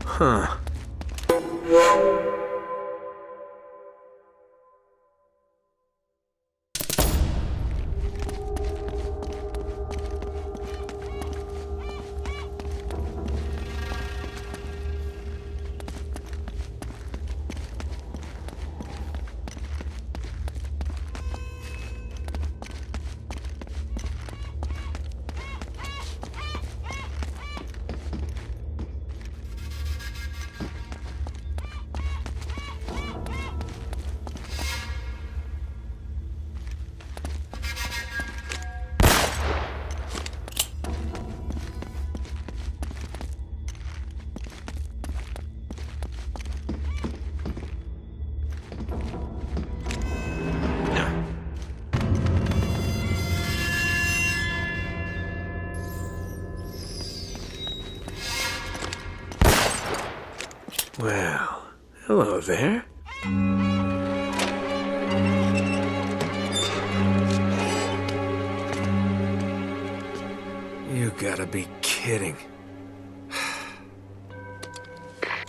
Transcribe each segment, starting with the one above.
Huh. Well, hello there. You gotta be kidding.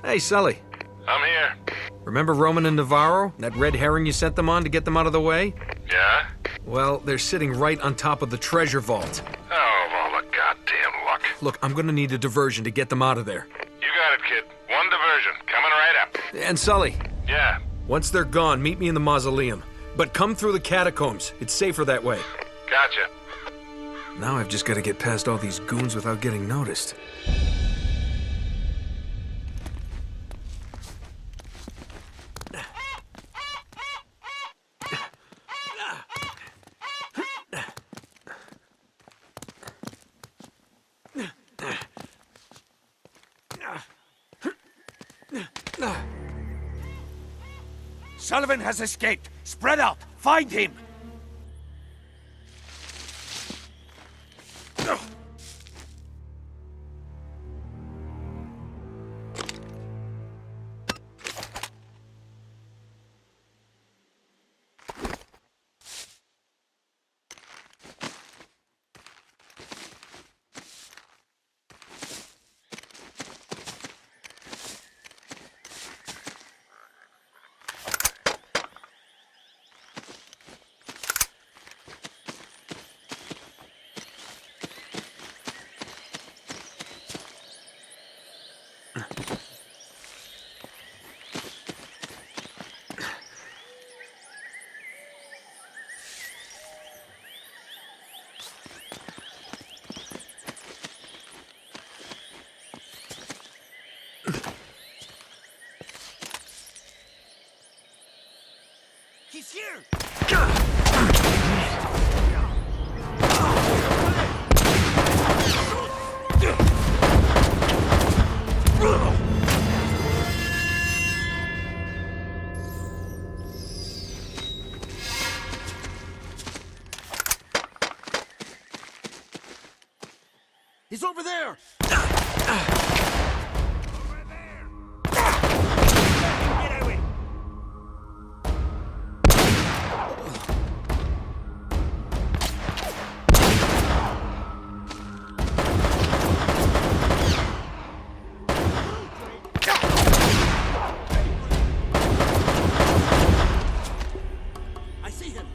Hey, Sully. I'm here. Remember Roman and Navarro? That red herring you sent them on to get them out of the way? Yeah? Well, they're sitting right on top of the treasure vault. Oh, of all the goddamn luck. Look, I'm gonna need a diversion to get them out of there. You got it, kid. One diversion. Coming right up. And Sully, Yeah. once they're gone, meet me in the mausoleum. But come through the catacombs. It's safer that way. Gotcha. Now I've just got to get past all these goons without getting noticed. Sullivan has escaped. Spread out. Find him. He's here! He's over there! I see him!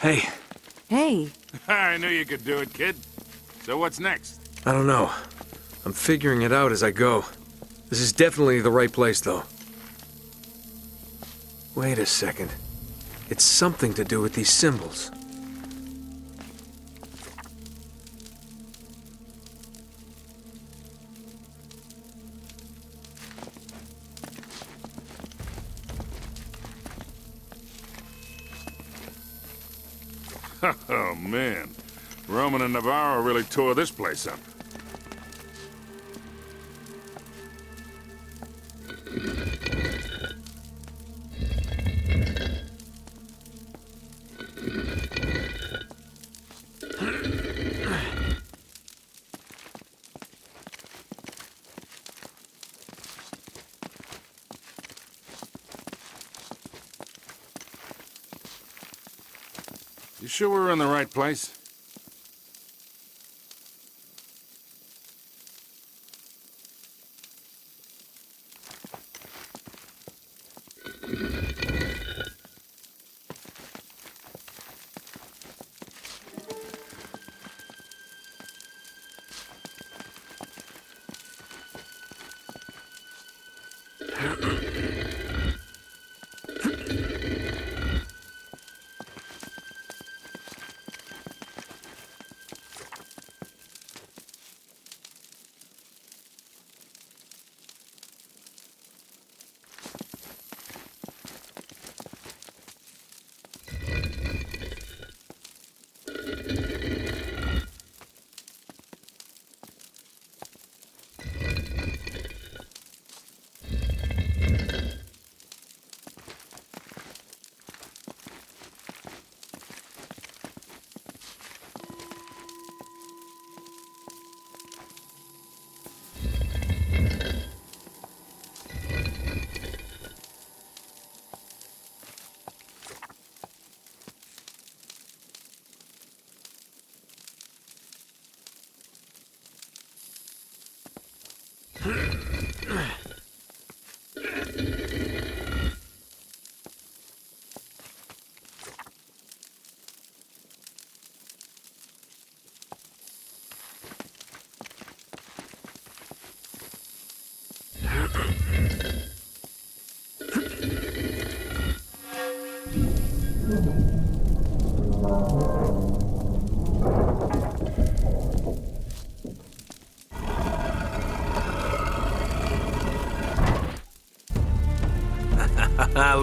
Hey, Hey, I knew you could do it, kid. So what's next? I don't know. I'm figuring it out as I go. This is definitely the right place, though. Wait a second. It's something to do with these symbols. Oh, man. Roman and Navarro really tore this place up. You sure we're in the right place?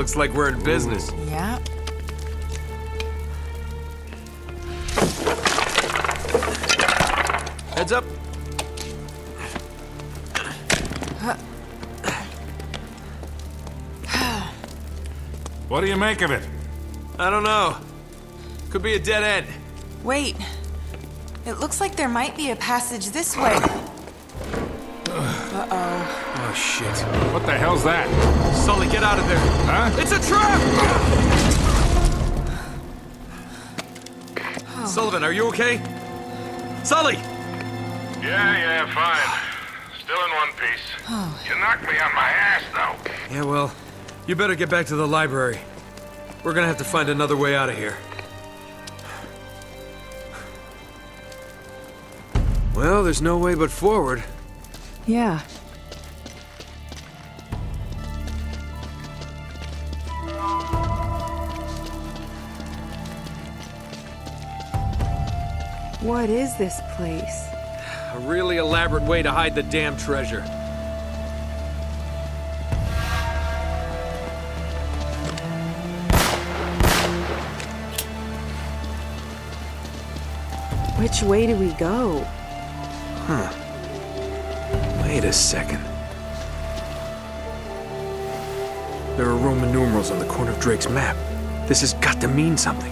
Looks like we're in business. yeah. Heads up. What do you make of it? I don't know. Could be a dead end. Wait. It looks like there might be a passage this way. Uh-oh. Oh, shit. What the hell's that? Sully, get out of there. Huh? It's a trap! Sullivan, are you okay? Sully! Yeah, fine. Still in one piece. You knocked me on my ass, though. Yeah, well, you better get back to the library. We're gonna have to find another way out of here. Well, there's no way but forward. Yeah. What is this place? A really elaborate way to hide the damn treasure. Which way do we go? Wait a second. There are Roman numerals on the corner of Drake's map. This has got to mean something.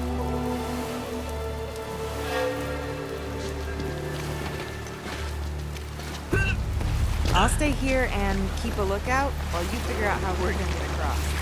I'll stay here and keep a lookout while you figure out how we're gonna get across.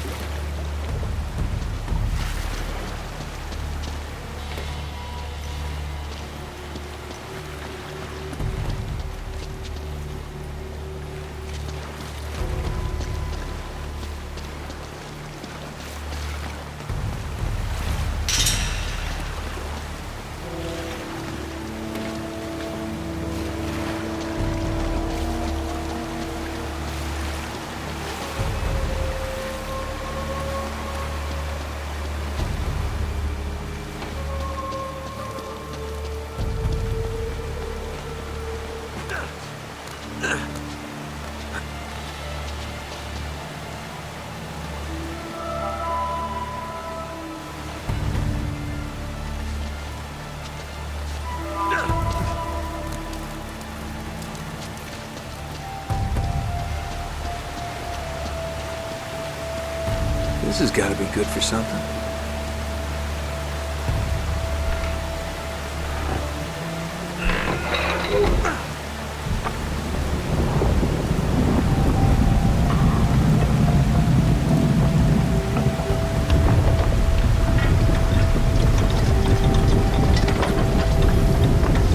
This has got to be good for something.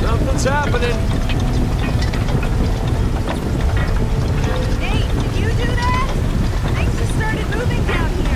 Something's happening. Nate, did you do that? Things just started moving down here.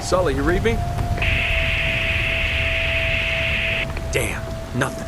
Sully, you read me? Damn, nothing.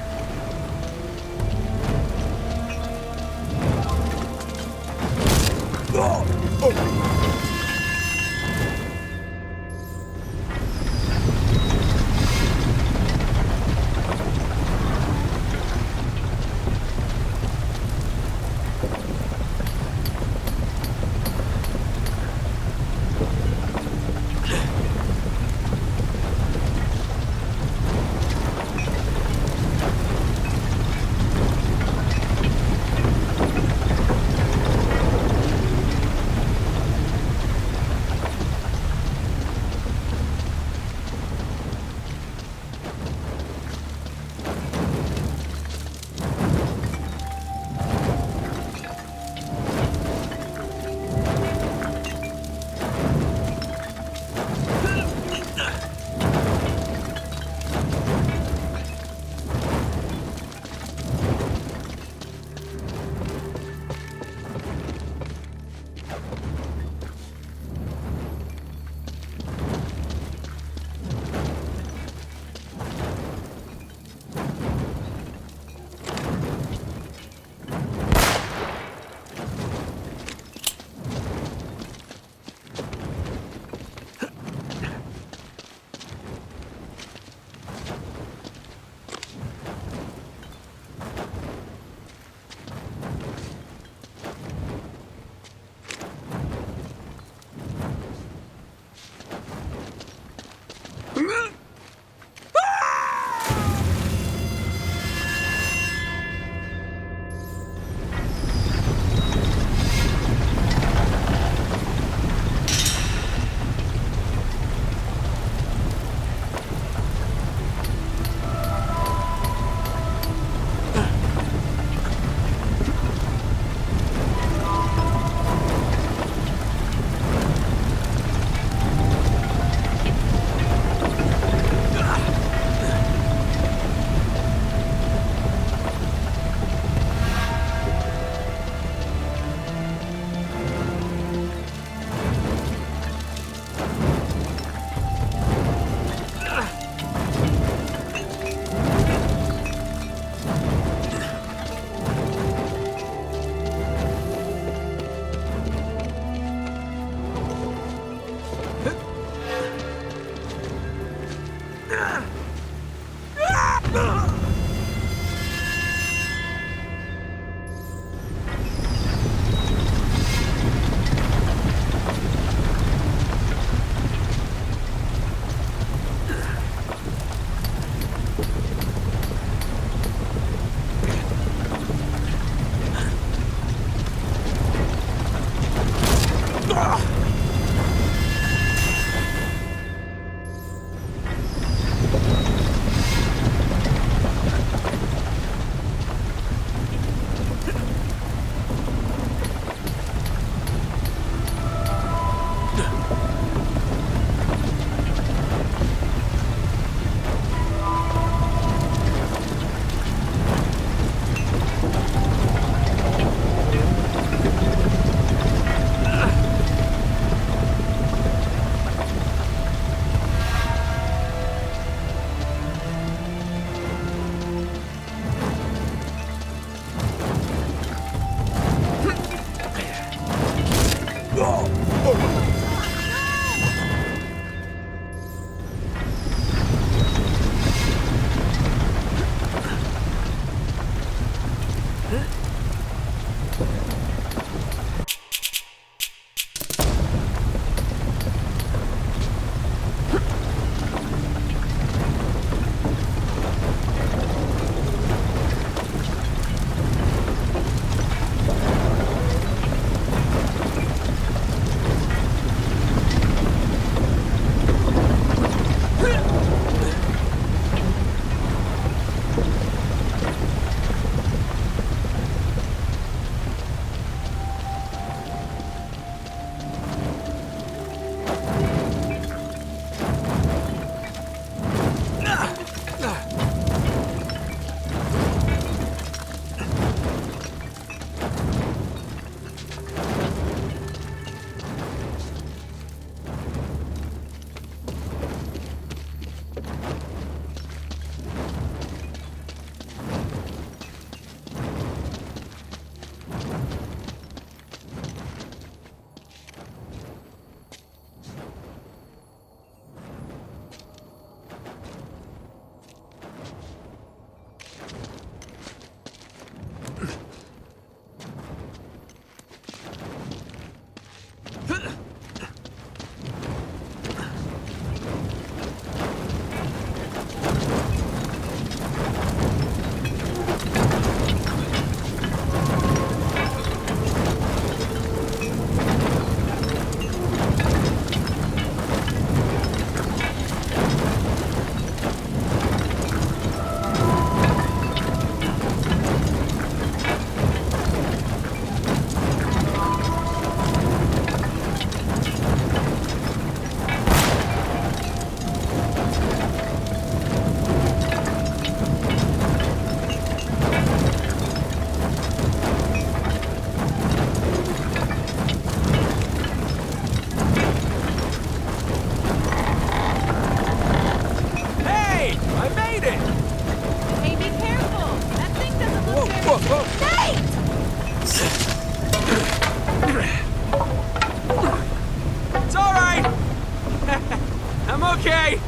I'm okay!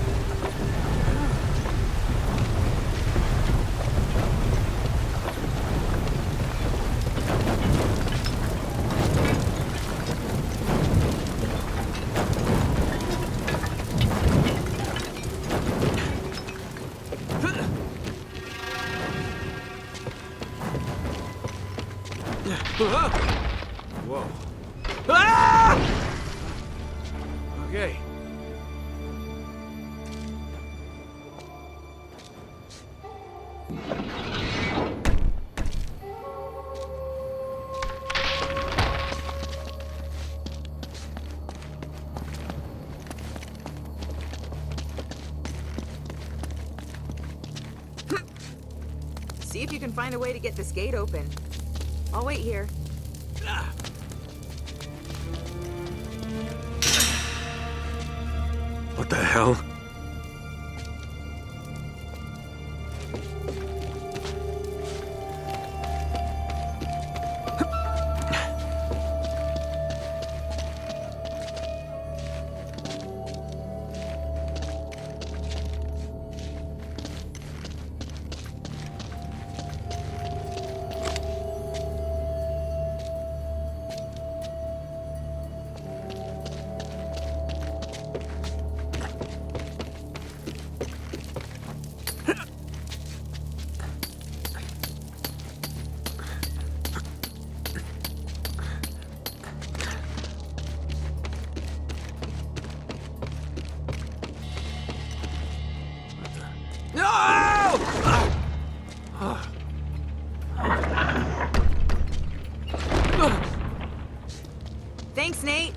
Whoa. Ah! Okay. See if you can find a way to get this gate open. I'll wait here. What the hell? Thanks, Nate.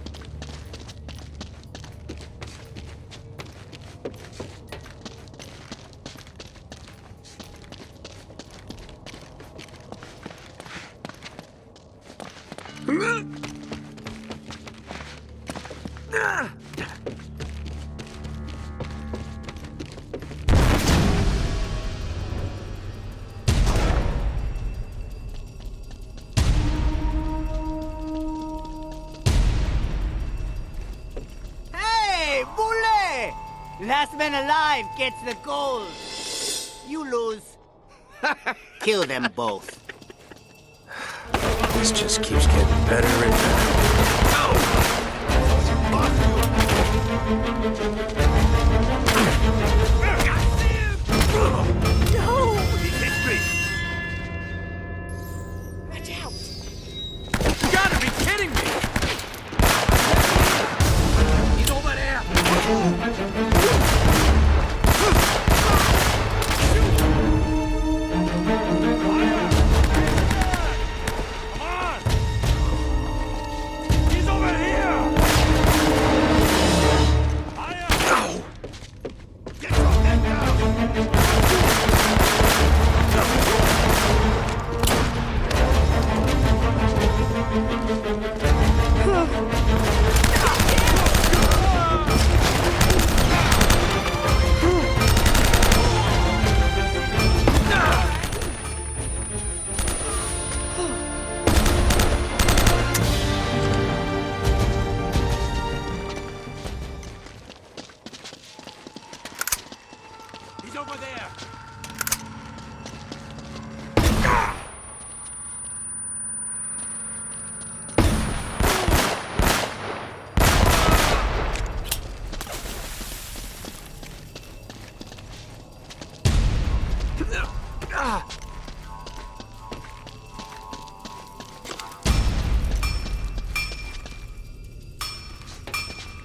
Hey, Boule! Last man alive gets the gold. You lose. Kill them both. This just keeps getting better and better. You gotta be kidding me! He's over there! He's over here! Ow! Get your head down! He's over there!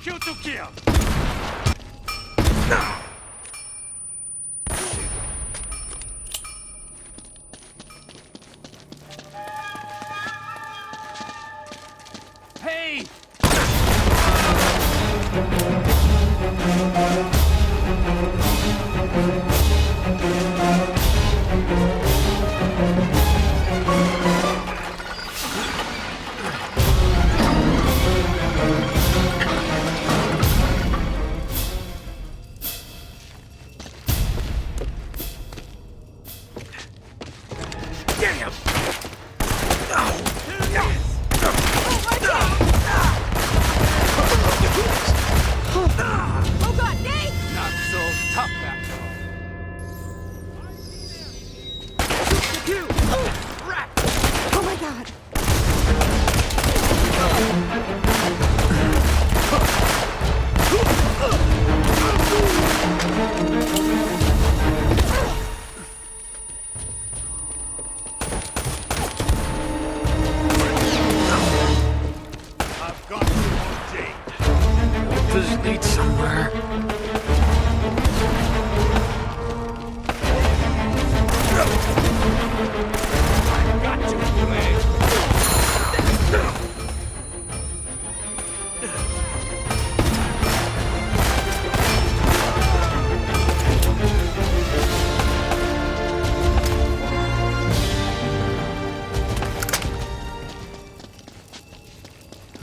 Shoot to kill! Hey! Damn! Here it is! Does it lead somewhere?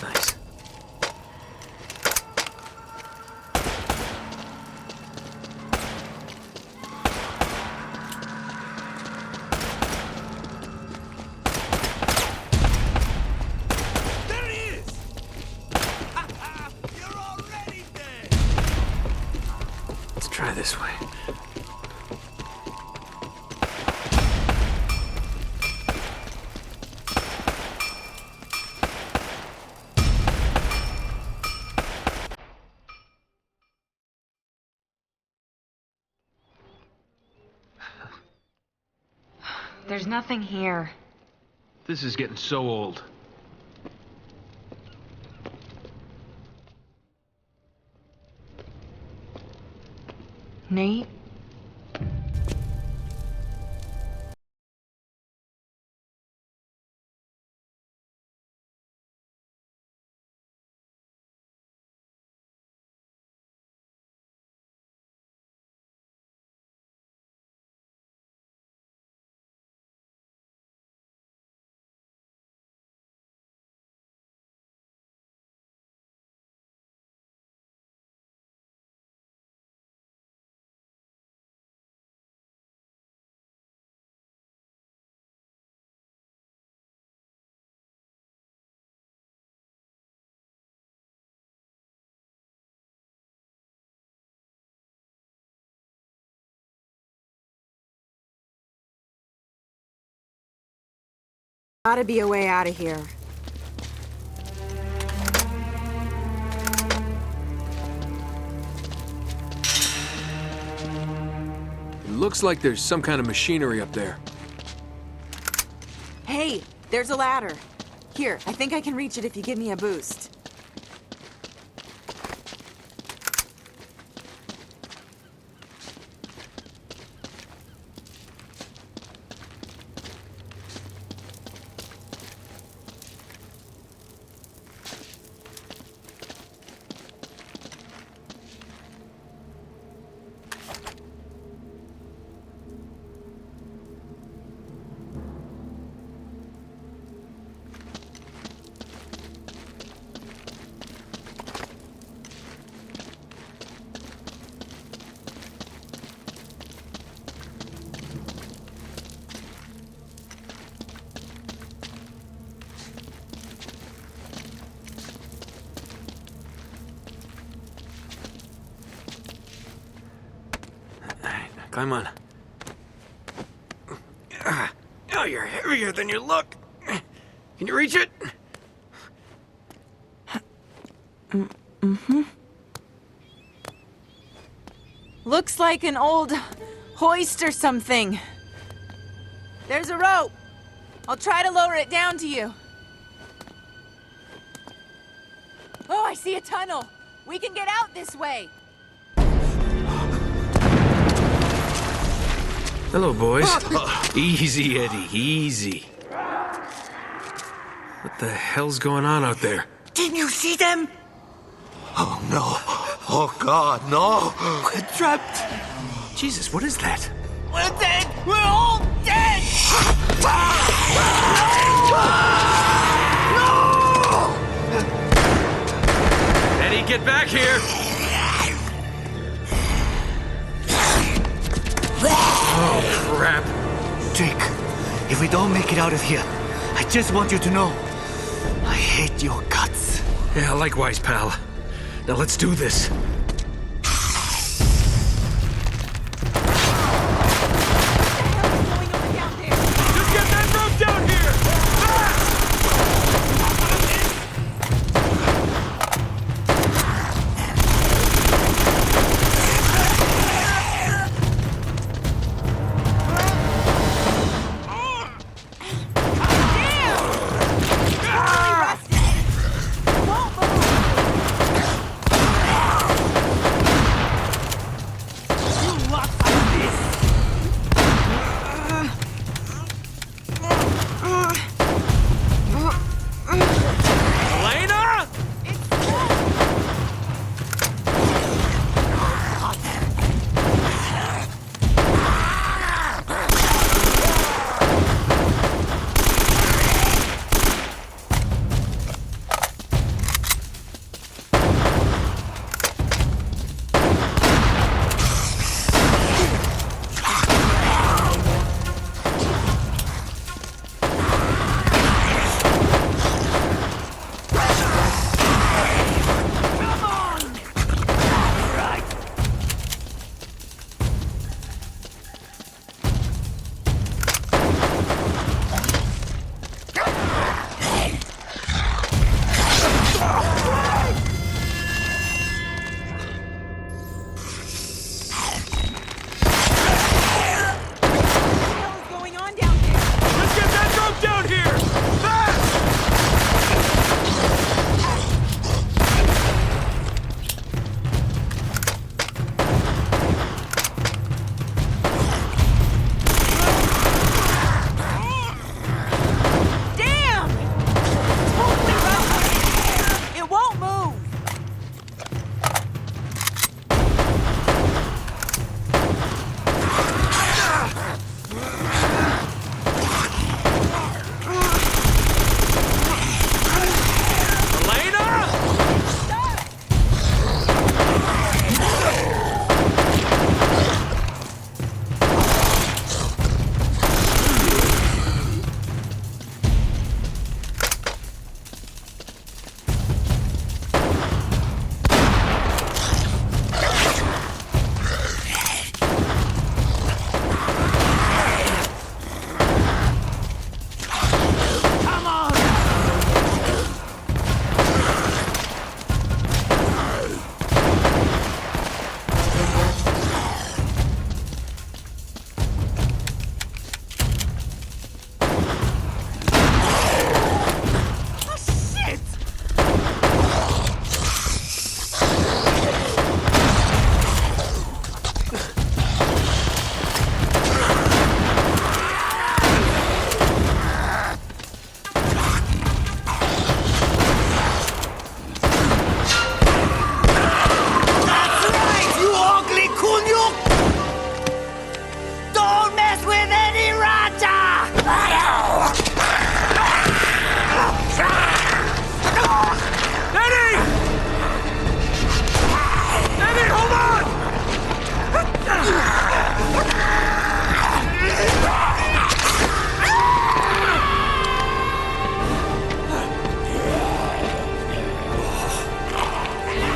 Nice. There he is! You're already dead! Let's try this way. There's nothing here. This is getting so old. Nate? Gotta be a way out of here. It looks like there's some kind of machinery up there. Hey, there's a ladder. Here, I think I can reach it if you give me a boost. Climb on. Oh, you're heavier than you look. Can you reach it? Looks like an old hoist or something. There's a rope. I'll try to lower it down to you. Oh, I see a tunnel. We can get out this way. Hello, boys. Easy, Eddie, easy. What the hell's going on out there? Didn't you see them? Oh no. Oh God, no. We're trapped. Jesus, what is that? We're dead. We're all dead. Eddie, get back here! Oh, crap. Drake, if we don't make it out of here, I just want you to know, I hate your guts. Yeah, likewise, pal. Now let's do this. Just get that rope down here!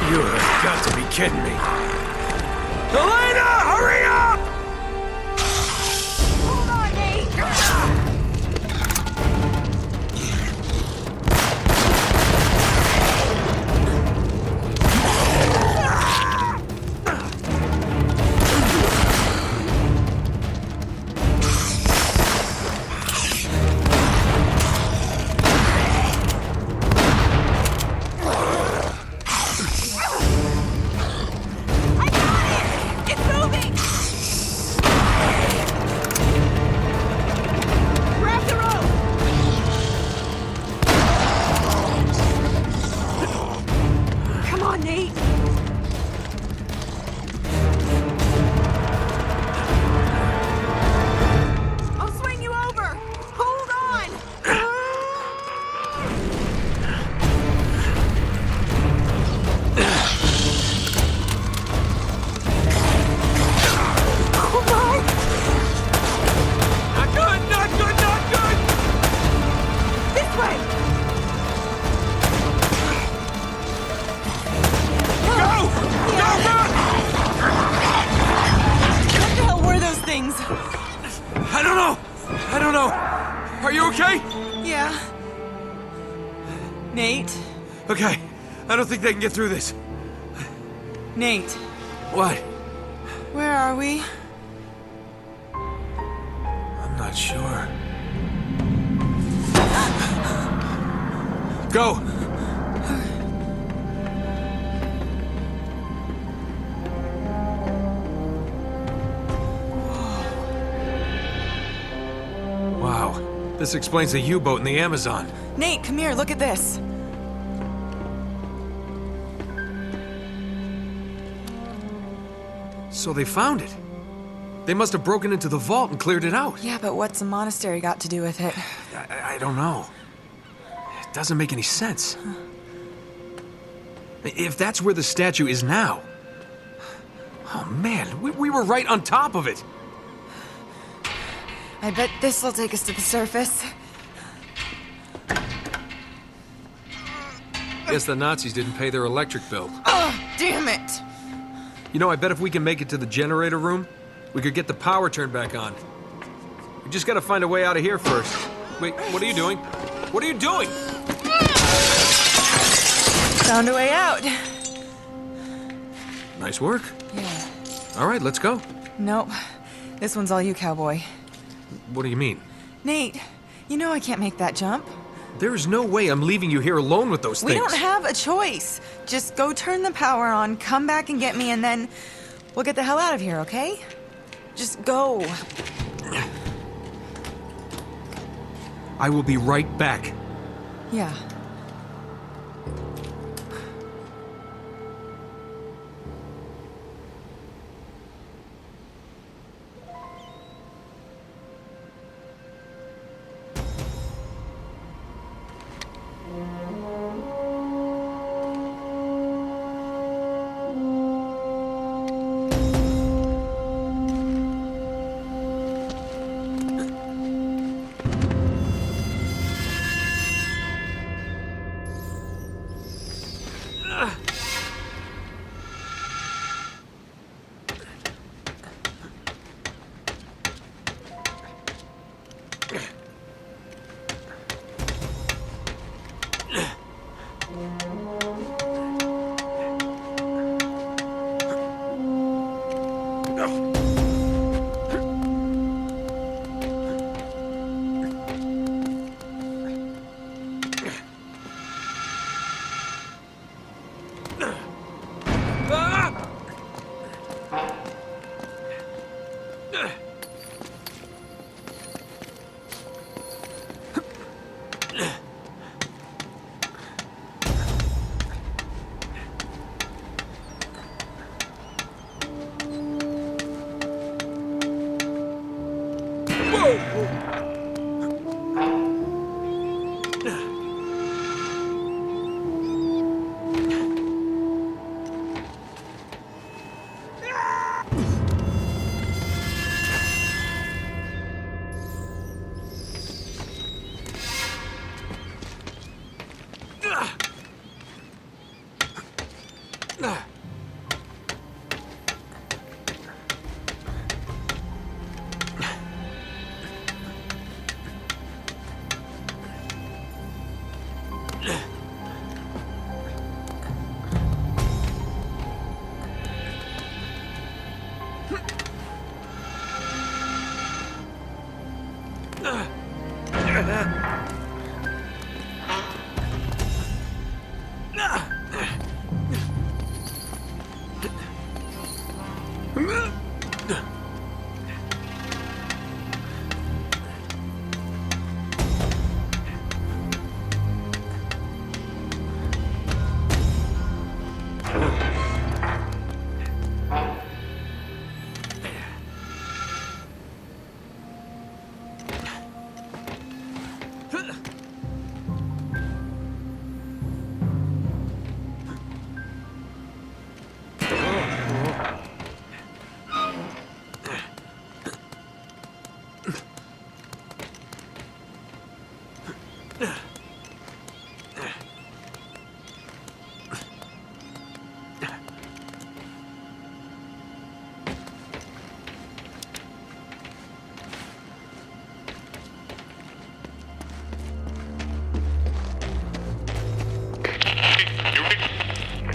You have got to be kidding me. Elena, hurry up! Hold on, Nate! I don't know. Are you okay? Yeah. Nate? Okay. I don't think they can get through this. Nate, What? where are we? I'm not sure. Go! Wow. This explains the U-boat in the Amazon. Nate, come here, look at this. So they found it. They must have broken into the vault and cleared it out. Yeah, but what's a monastery got to do with it? I don't know. It doesn't make any sense. If that's where the statue is now... Oh man, we were right on top of it. I bet this will take us to the surface. Guess the Nazis didn't pay their electric bill. Oh, damn it! You know, I bet if we can make it to the generator room, we could get the power turned back on. We just gotta find a way out of here first. Wait, what are you doing? What are you doing? Found a way out. Nice work. Yeah. All right, let's go. Nope. This one's all you, cowboy. What do you mean? Nate, you know I can't make that jump. There is no way I'm leaving you here alone with those We things. don't have a choice. Just go turn the power on, come back and get me, and then we'll get the hell out of here, okay? Just go. I will be right back. Yeah.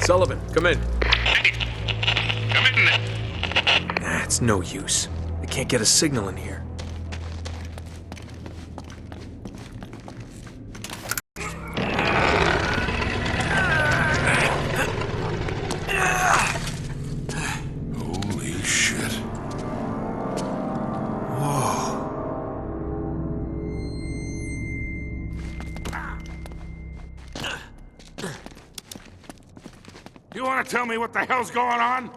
Sullivan, come in. Come in. It's no use. I can't get a signal in here. Holy shit. You want to tell me what the hell's going on?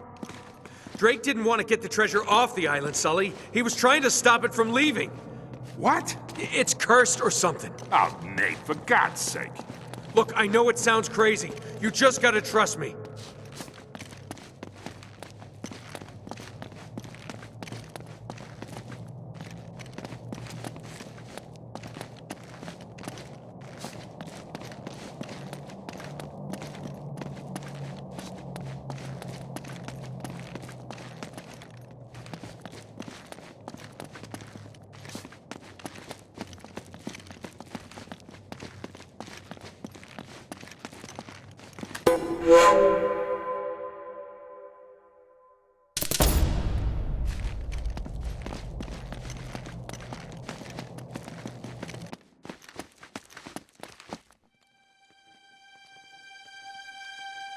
Drake didn't want to get the treasure off the island, Sully. He was trying to stop it from leaving. What? It's cursed or something. Oh, Nate, for God's sake. Look, I know it sounds crazy. You just gotta trust me.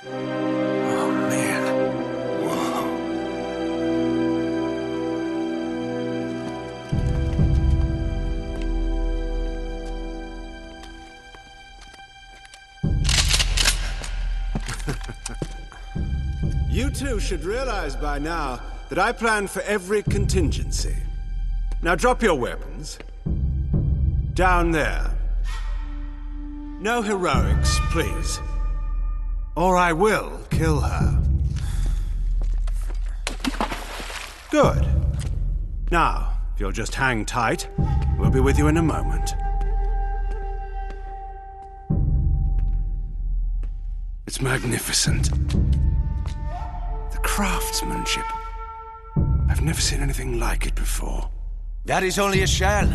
Oh, man. You two should realize by now that I plan for every contingency. Now drop your weapons. Down there. No heroics, please. Or I will kill her. Good. Now, if you'll just hang tight, we'll be with you in a moment. It's magnificent. The craftsmanship. I've never seen anything like it before. That is only a shell.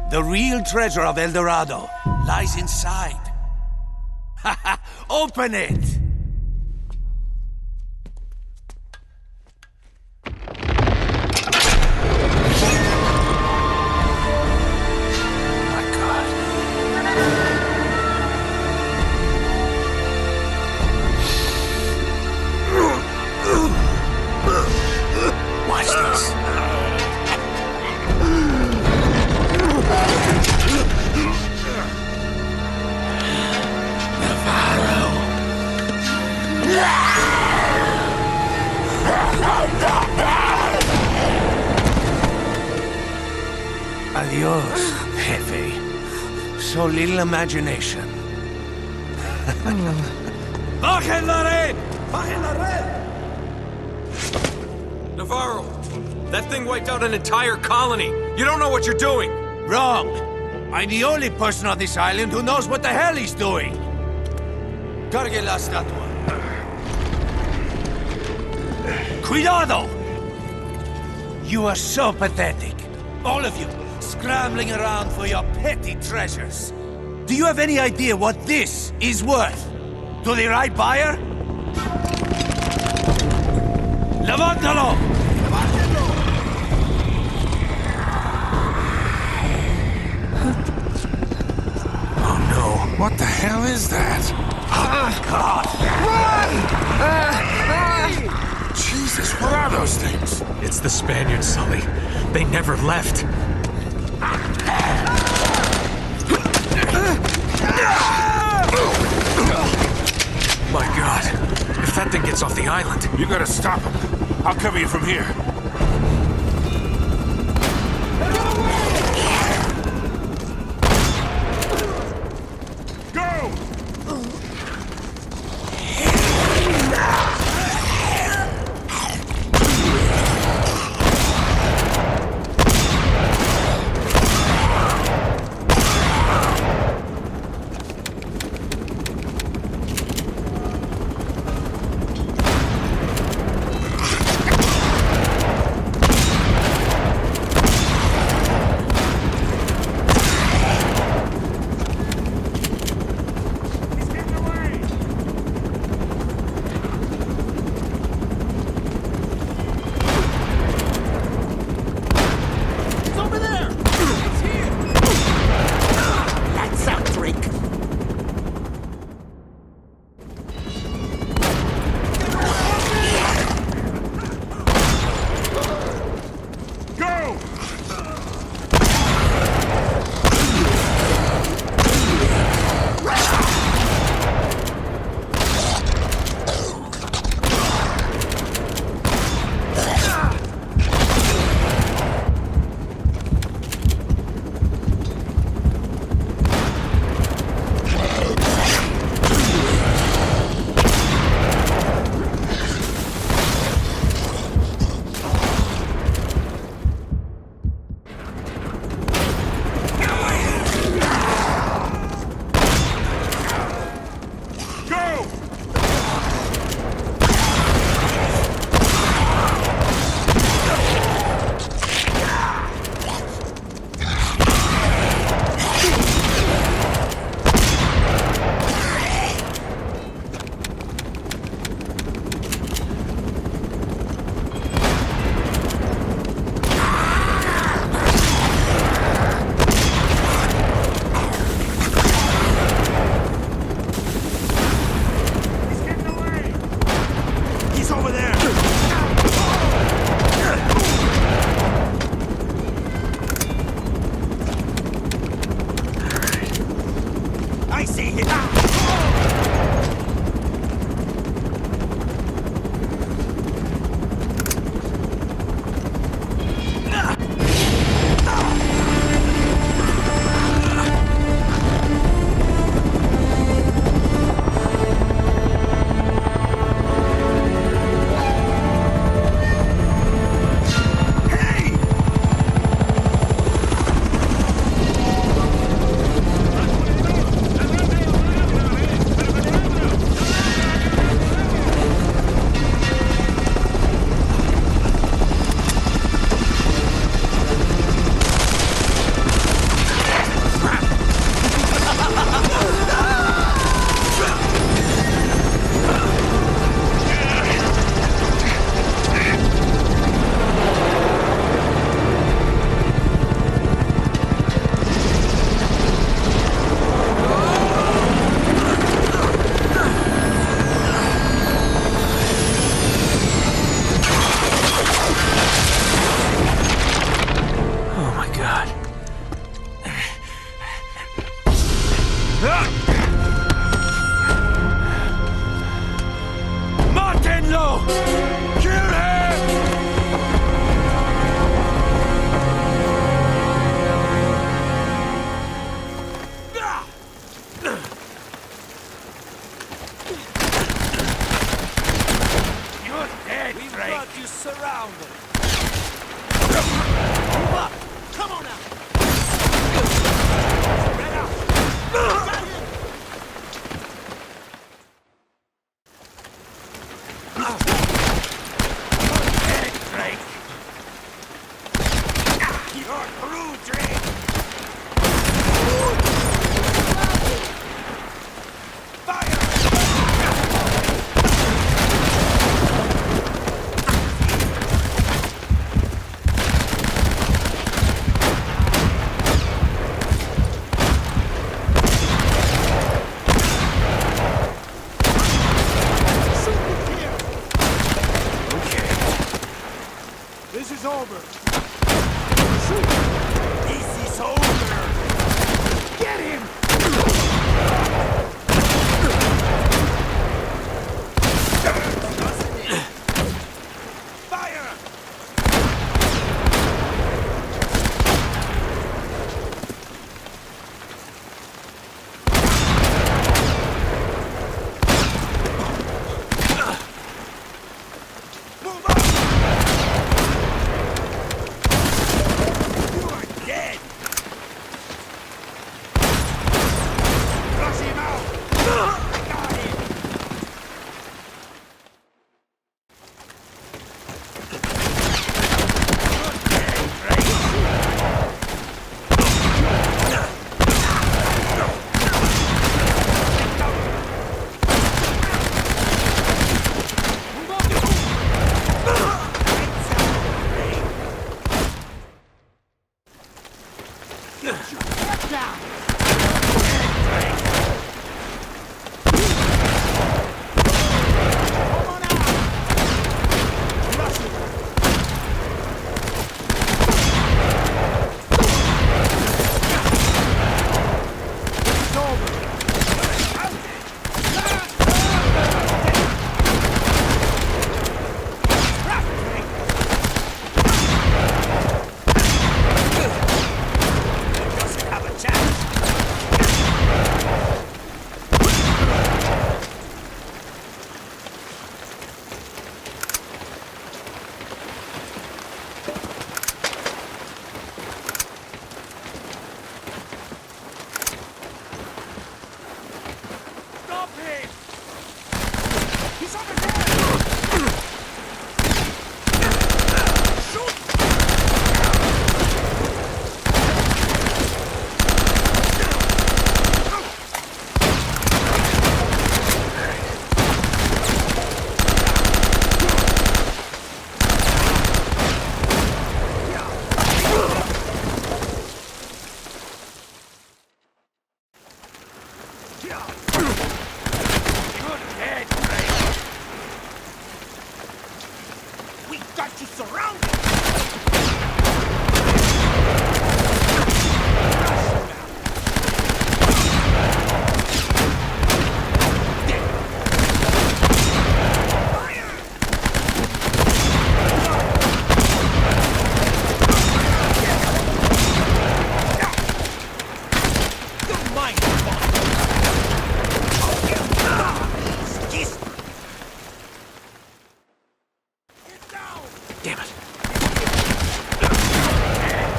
The real treasure of El Dorado lies inside. Open it! My God. Watch this. Adios, Jefe. So little imagination. Bajen la red! Bajen la red! Navarro, that thing wiped out an entire colony. You don't know what you're doing. Wrong. I'm the only person on this island who knows what the hell he's doing. Cargue la estatua. Cuidado! You are so pathetic. All of you, scrambling around for your petty treasures. Do you have any idea what this is worth? To the right buyer? Levantalo! Oh no, what the hell is that? God! Jesus, what are those things? It's the Spaniards, Sully. They never left. My God. If that thing gets off the island... You gotta stop him. I'll cover you from here. Go! over. Shoot! This is over! Get him! Fire! Move up! You are dead! Flush him out! I got him! Stop him! He's on the ground! Shoot! Good head, Drake! We got you surrounded! Don't mind the Get down! Damn it.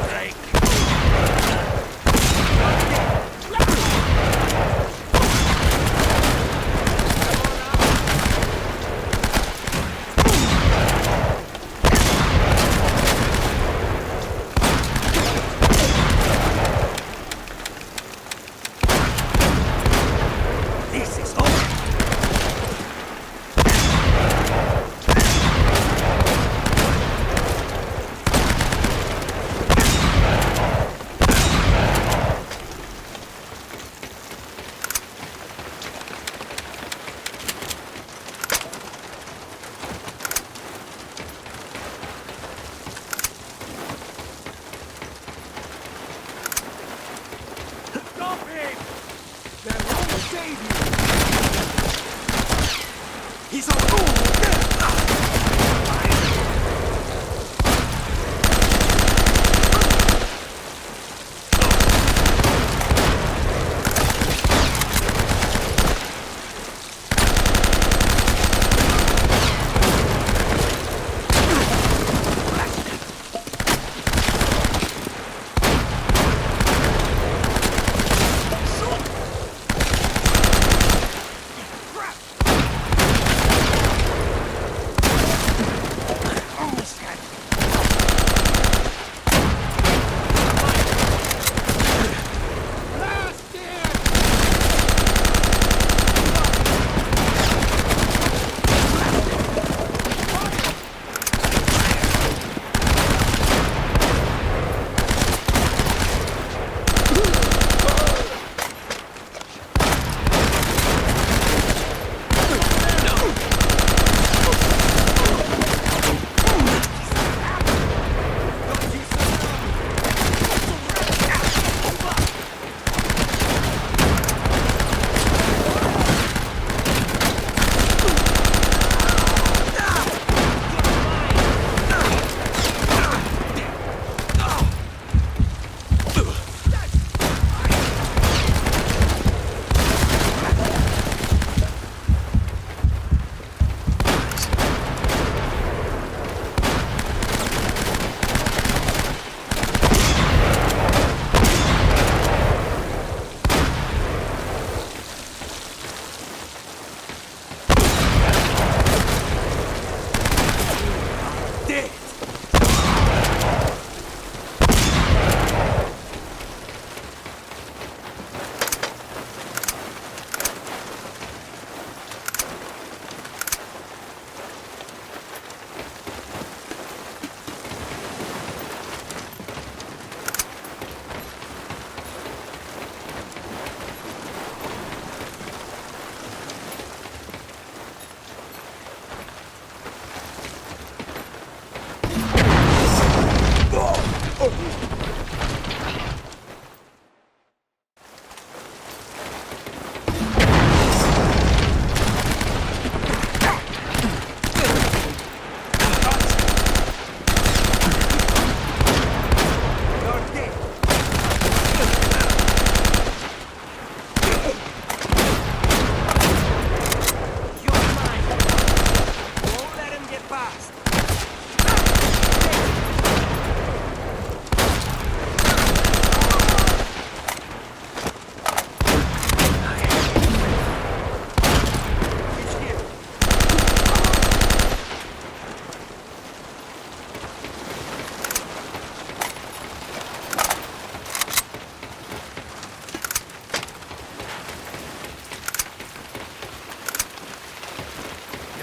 Drake! This is over! Stop him! That will save you! He's a fool! Crap!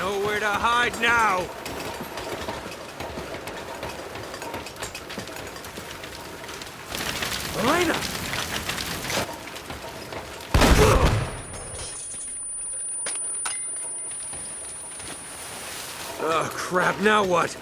Nowhere to hide now! Elena! Oh, crap, now what?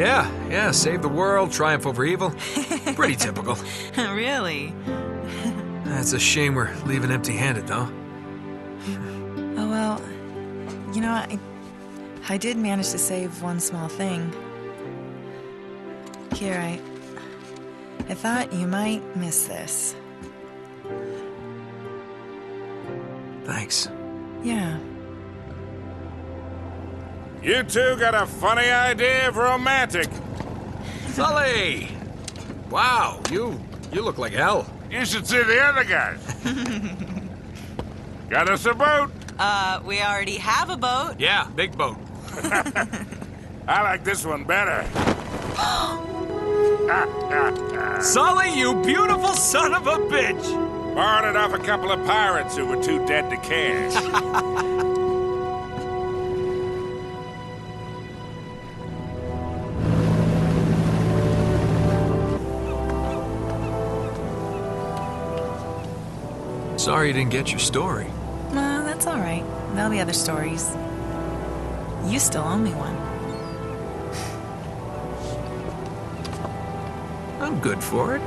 Yeah, save the world, triumph over evil. Pretty typical. Really? It's a shame we're leaving empty-handed, though. Oh, well, you know, I did manage to save one small thing. Here, I thought you might miss this. Thanks. Yeah. You two got a funny idea of romantic. Sully! Wow, you look like hell. You should see the other guys. Got us a boat. We already have a boat. Yeah, big boat. I like this one better. Sully, you beautiful son of a bitch! Borrowed it off a couple of pirates who were too dead to care. Sorry you didn't get your story. That's all right. There'll be other stories. You still owe me one. I'm good for it.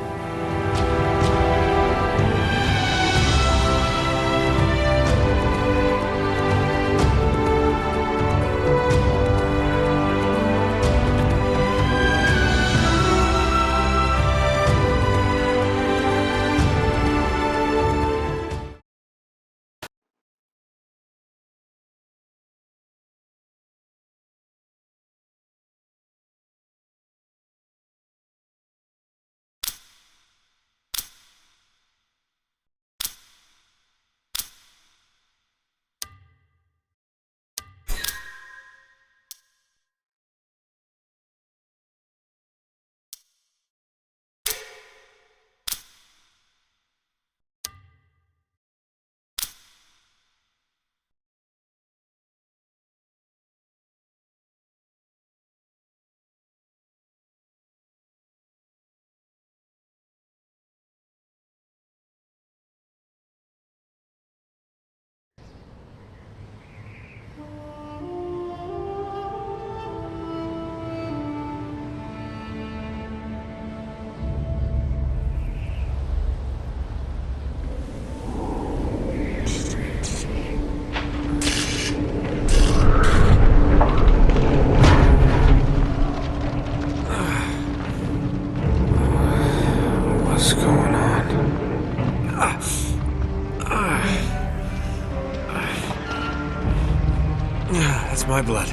That's my blood.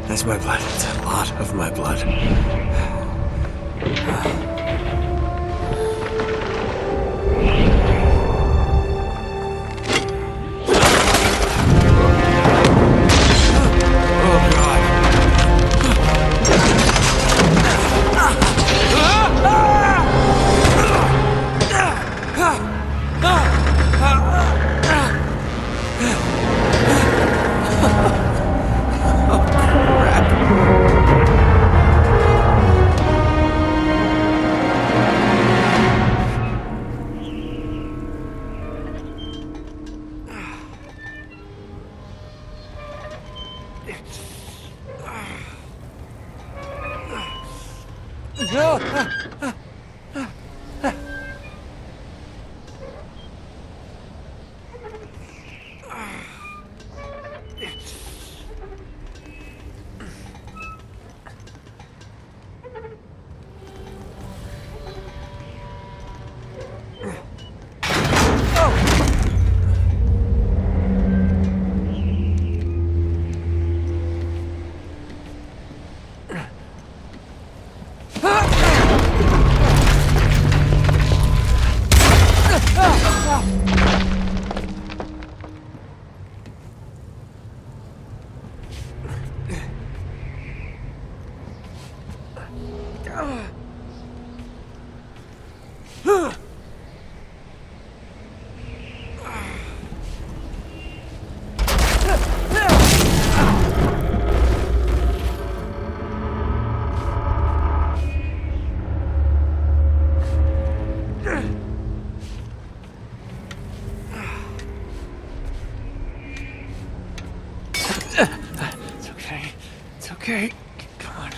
That's my blood. It's a lot of my blood. It's okay. Come on.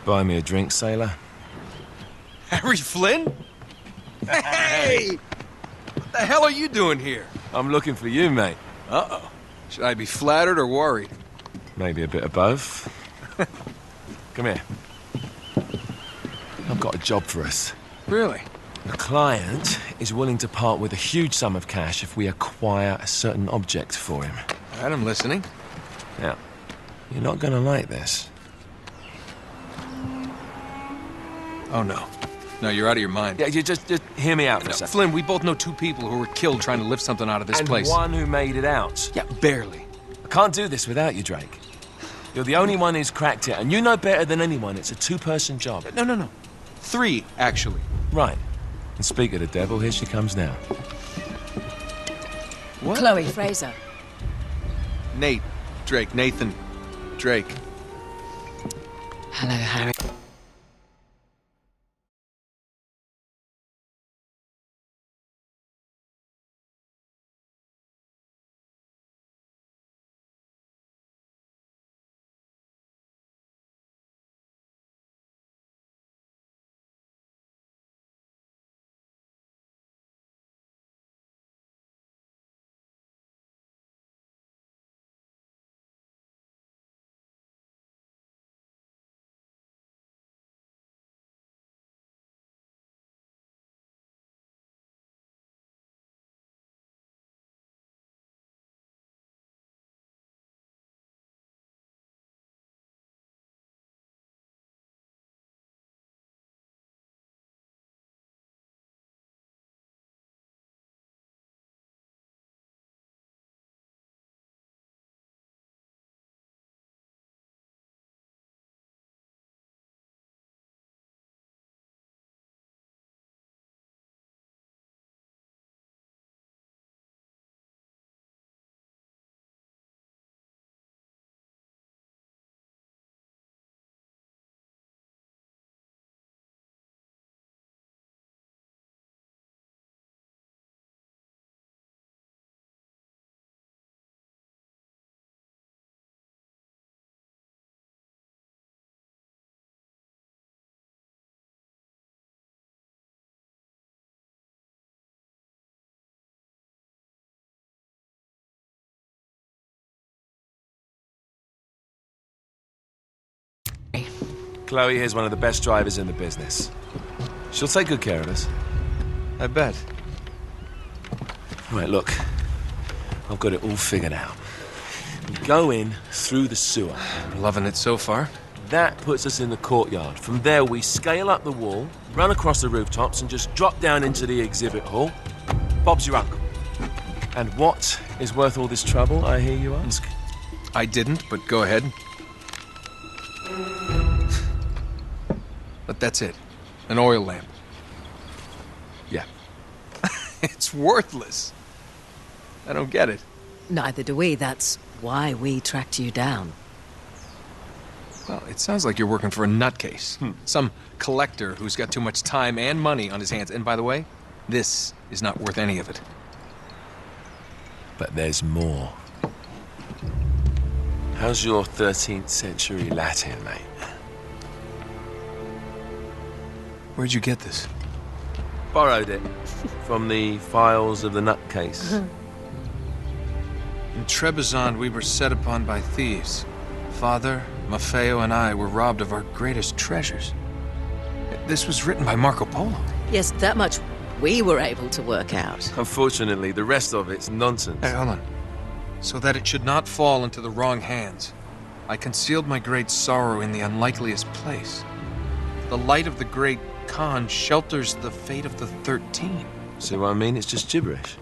Buy me a drink, sailor. Harry Flynn? Hey! What the hell are you doing here? I'm looking for you, mate. Uh-oh. Should I be flattered or worried? Maybe a bit of both. Come here. I've got a job for us. Really? The client is willing to part with a huge sum of cash if we acquire a certain object for him. All right, I'm listening. Now, you're not gonna like this. Oh, no. No, you're out of your mind. Yeah, you just hear me out for a No, second. Flynn, we both know two people who were killed trying to lift something out of this And place. one who made it out. Yeah, barely. I can't do this without you, Drake. You're the only one who's cracked it, and you know better than anyone it's a two-person job. No. 3, actually. Right. And speak of the devil, here she comes now. What? Chloe Fraser. Nathan Drake. Hello, Harry. Chloe here's one of the best drivers in the business. She'll take good care of us. I bet. Right, look. I've got it all figured out. We go in through the sewer. Loving it so far. That puts us in the courtyard. From there, we scale up the wall, run across the rooftops, and just drop down into the exhibit hall. Bob's your uncle. And what is worth all this trouble, I hear you ask? I didn't, but go ahead. But that's it. An oil lamp. Yeah. It's worthless. I don't get it. Neither do we. That's why we tracked you down. Well, it sounds like you're working for a nutcase. Some collector who's got too much time and money on his hands. And by the way, this is not worth any of it. But there's more. How's your 13th century Latin, mate? Where'd you get this? Borrowed it from the files of the nutcase. In Trebizond, we were set upon by thieves. Father, Maffeo, and I were robbed of our greatest treasures. This was written by Marco Polo. Yes, that much we were able to work out. Unfortunately, the rest of it's nonsense. Hey, hold on. So that it should not fall into the wrong hands, I concealed my great sorrow in the unlikeliest place. The light of the great Khan shelters the fate of the 13. See what I mean? It's just gibberish.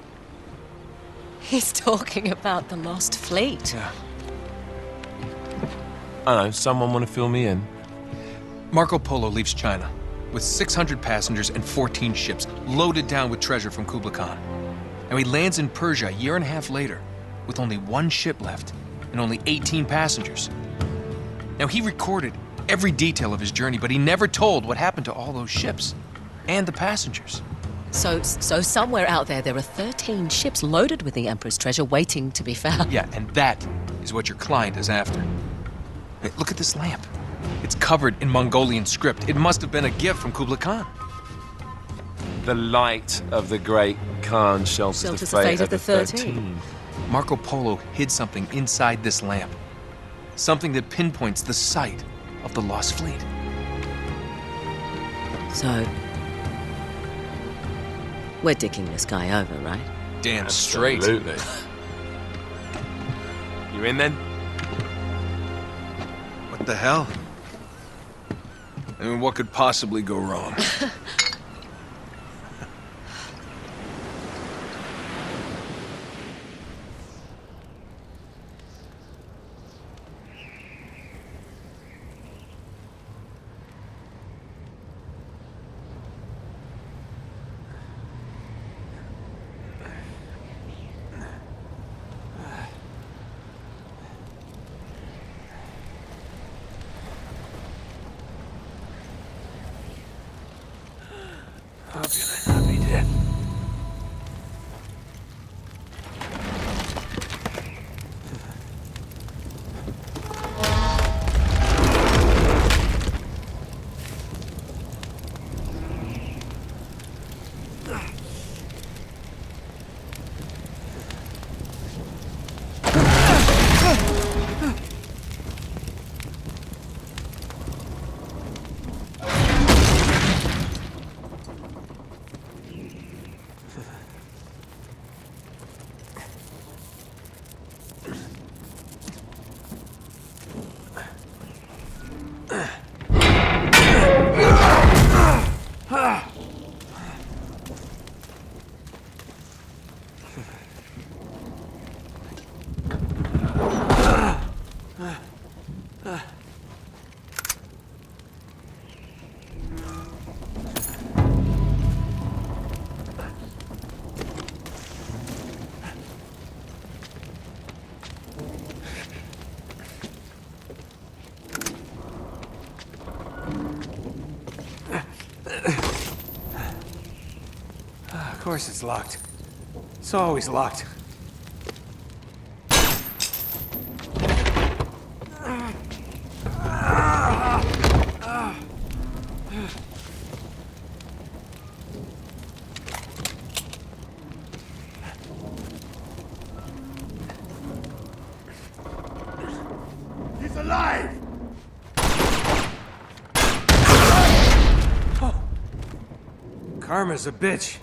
He's talking about the lost fleet. Yeah. I know, someone want to fill me in? Marco Polo leaves China with 600 passengers and 14 ships loaded down with treasure from Kublai Khan. And he lands in Persia a year and a half later with only one ship left and only 18 passengers. Now, he recorded every detail of his journey, but he never told what happened to all those ships and the passengers. So somewhere out there are 13 ships loaded with the Emperor's treasure waiting to be found. Yeah, and that is what your client is after. Hey, look at this lamp. It's covered in Mongolian script. It must have been a gift from Kublai Khan. The light of the great Khan shelters the fate of the 13. Marco Polo hid something inside this lamp. Something that pinpoints the site of the lost fleet. So, we're dicking this guy over, right? Damn straight. Absolutely. You in then? What the hell? I mean, what could possibly go wrong? Hope you're not be dead. Of course it's locked. It's always locked. He's alive! Karma's a bitch.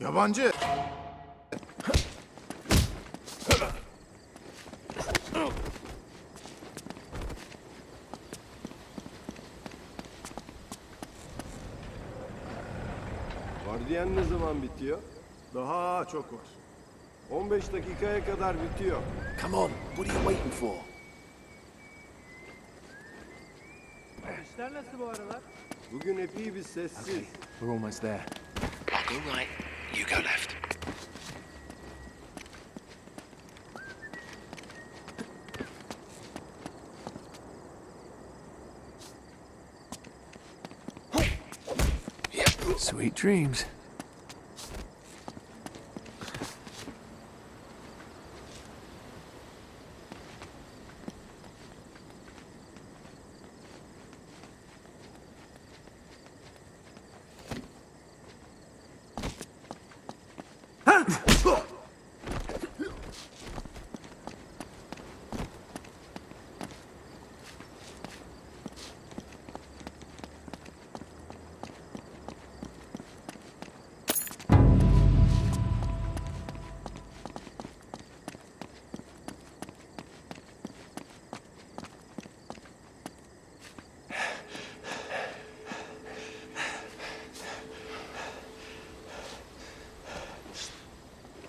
Yabancı. Vardiyan ne zaman bitiyor? Daha çok var. 15 dakikaya kadar bitiyor. Come on, what are you waiting for? İşler nasıl bu aralar? Bugün epey bir sessiz. We're almost there. I'll go right, you go left. Sweet dreams.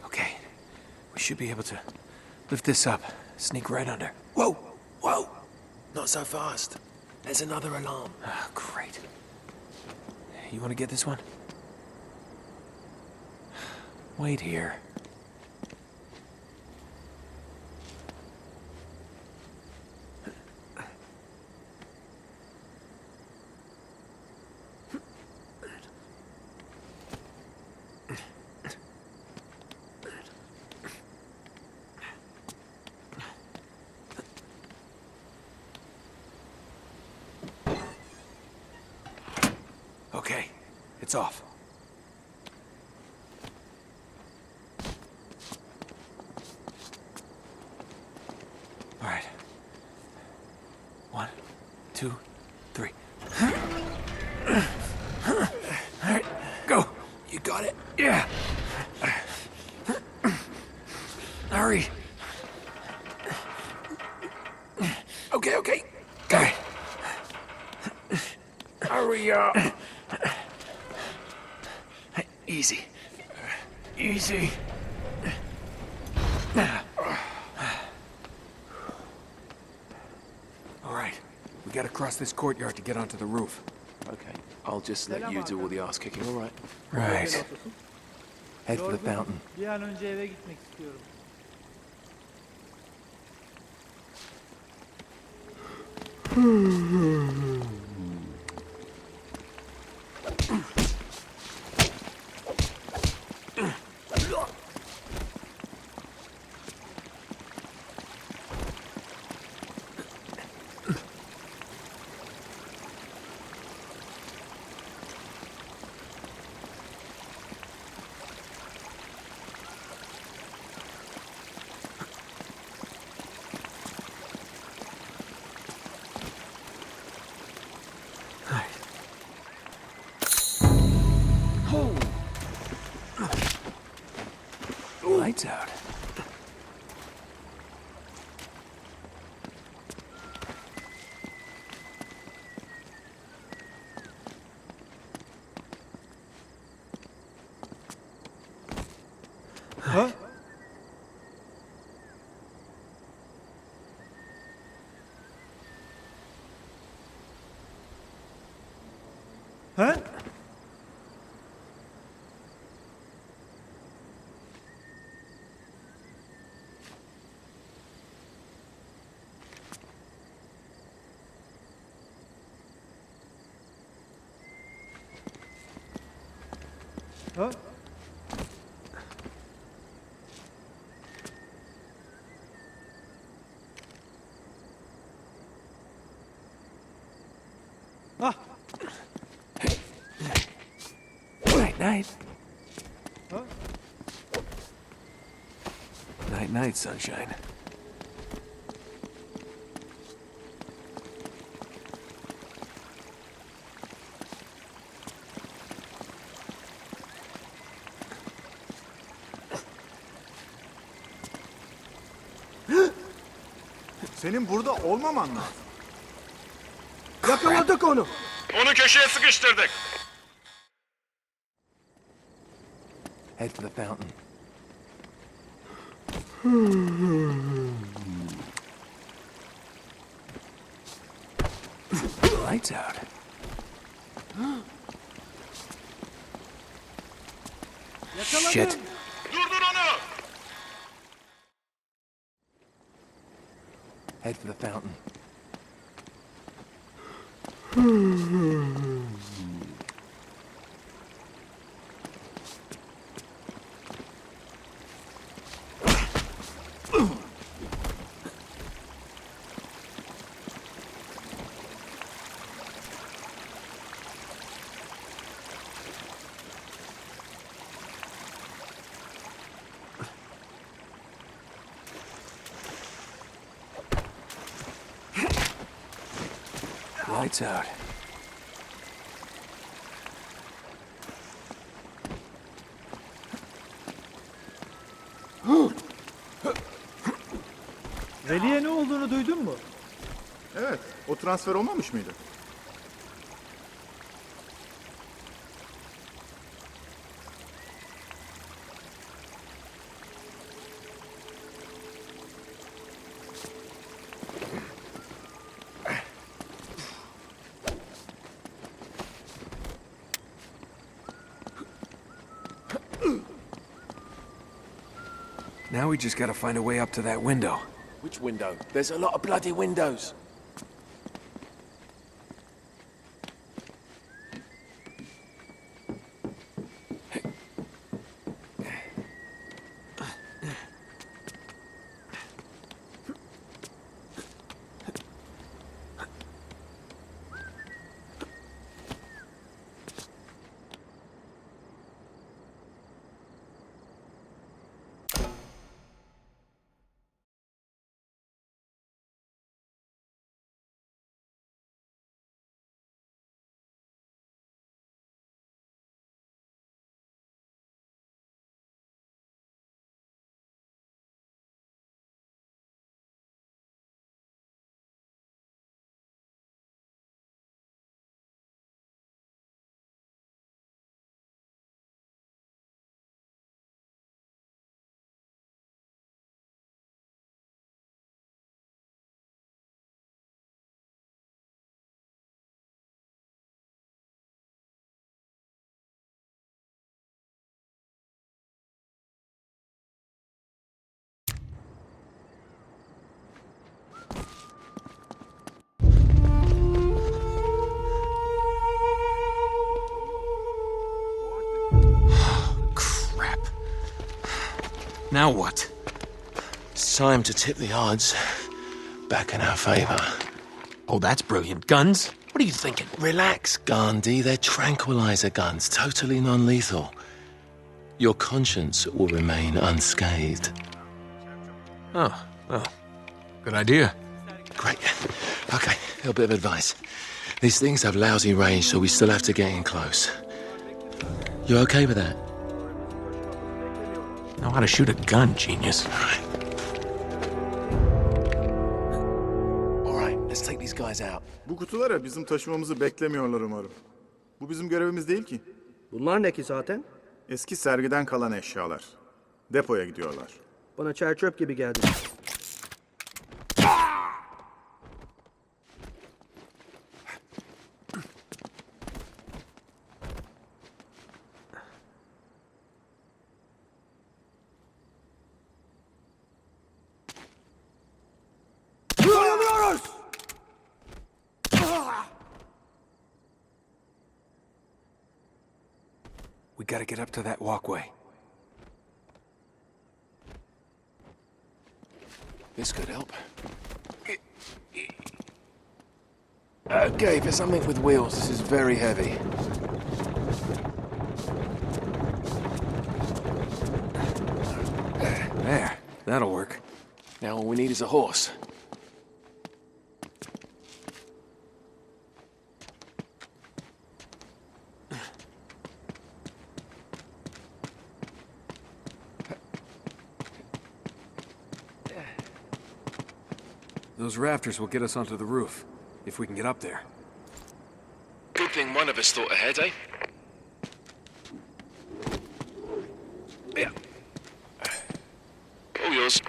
Okay, we should be able to lift this up, sneak right under. Whoa, whoa, not so fast. There's another alarm. Ah, great. You want to get this one? Wait here. Okay, it's off. All right. 1, 2, 3. All right, go. You got it? Yeah. Hurry. Okay, okay. Go. Hurry up. Easy. Easy. All right. We gotta cross this courtyard to get onto the roof. Okay, I'll just let you do all the ass kicking, all right? Right. Head for the fountain. Bir an önce eve gitmek istiyorum. Lights out. Ha? Ha? Ha? Ah, Night, night. Huh? Night, night, sunshine. Senin burada olmaman lazım. Yakaladık onu. Onu köşeye sıkıştırdık. Head for the fountain. Lights out. Shit. Durdur onu. Head for the fountain. Lights out. Veli'ye ne olduğunu duydun mu? Evet, o transfer olmamış mıydı? Now we just gotta find a way up to that window. Which window? There's a lot of bloody windows. Now what? It's time to tip the odds back in our favor. Oh, that's brilliant. Guns? What are you thinking? Relax, Gandhi. They're tranquilizer guns, totally non-lethal. Your conscience will remain unscathed. Oh, well, good idea. Great. Okay, a little bit of advice. These things have lousy range, so we still have to get in close. You okay with that? Know how to shoot a gun, genius. All right, let's take these guys out. Bu kutulara bizim taşımamızı beklemiyorlar umarım. Bu bizim görevimiz değil ki. Bunlar ne ki zaten? Eski sergiden kalan eşyalar. Depoya gidiyorlar. Bana çer çöp gibi geldi. We gotta get up to that walkway. This could help. Okay, for something with wheels, this is very heavy. There, that'll work. Now all we need is a horse. Those rafters will get us onto the roof, if we can get up there. Good thing one of us thought ahead, eh? Yeah. All yours.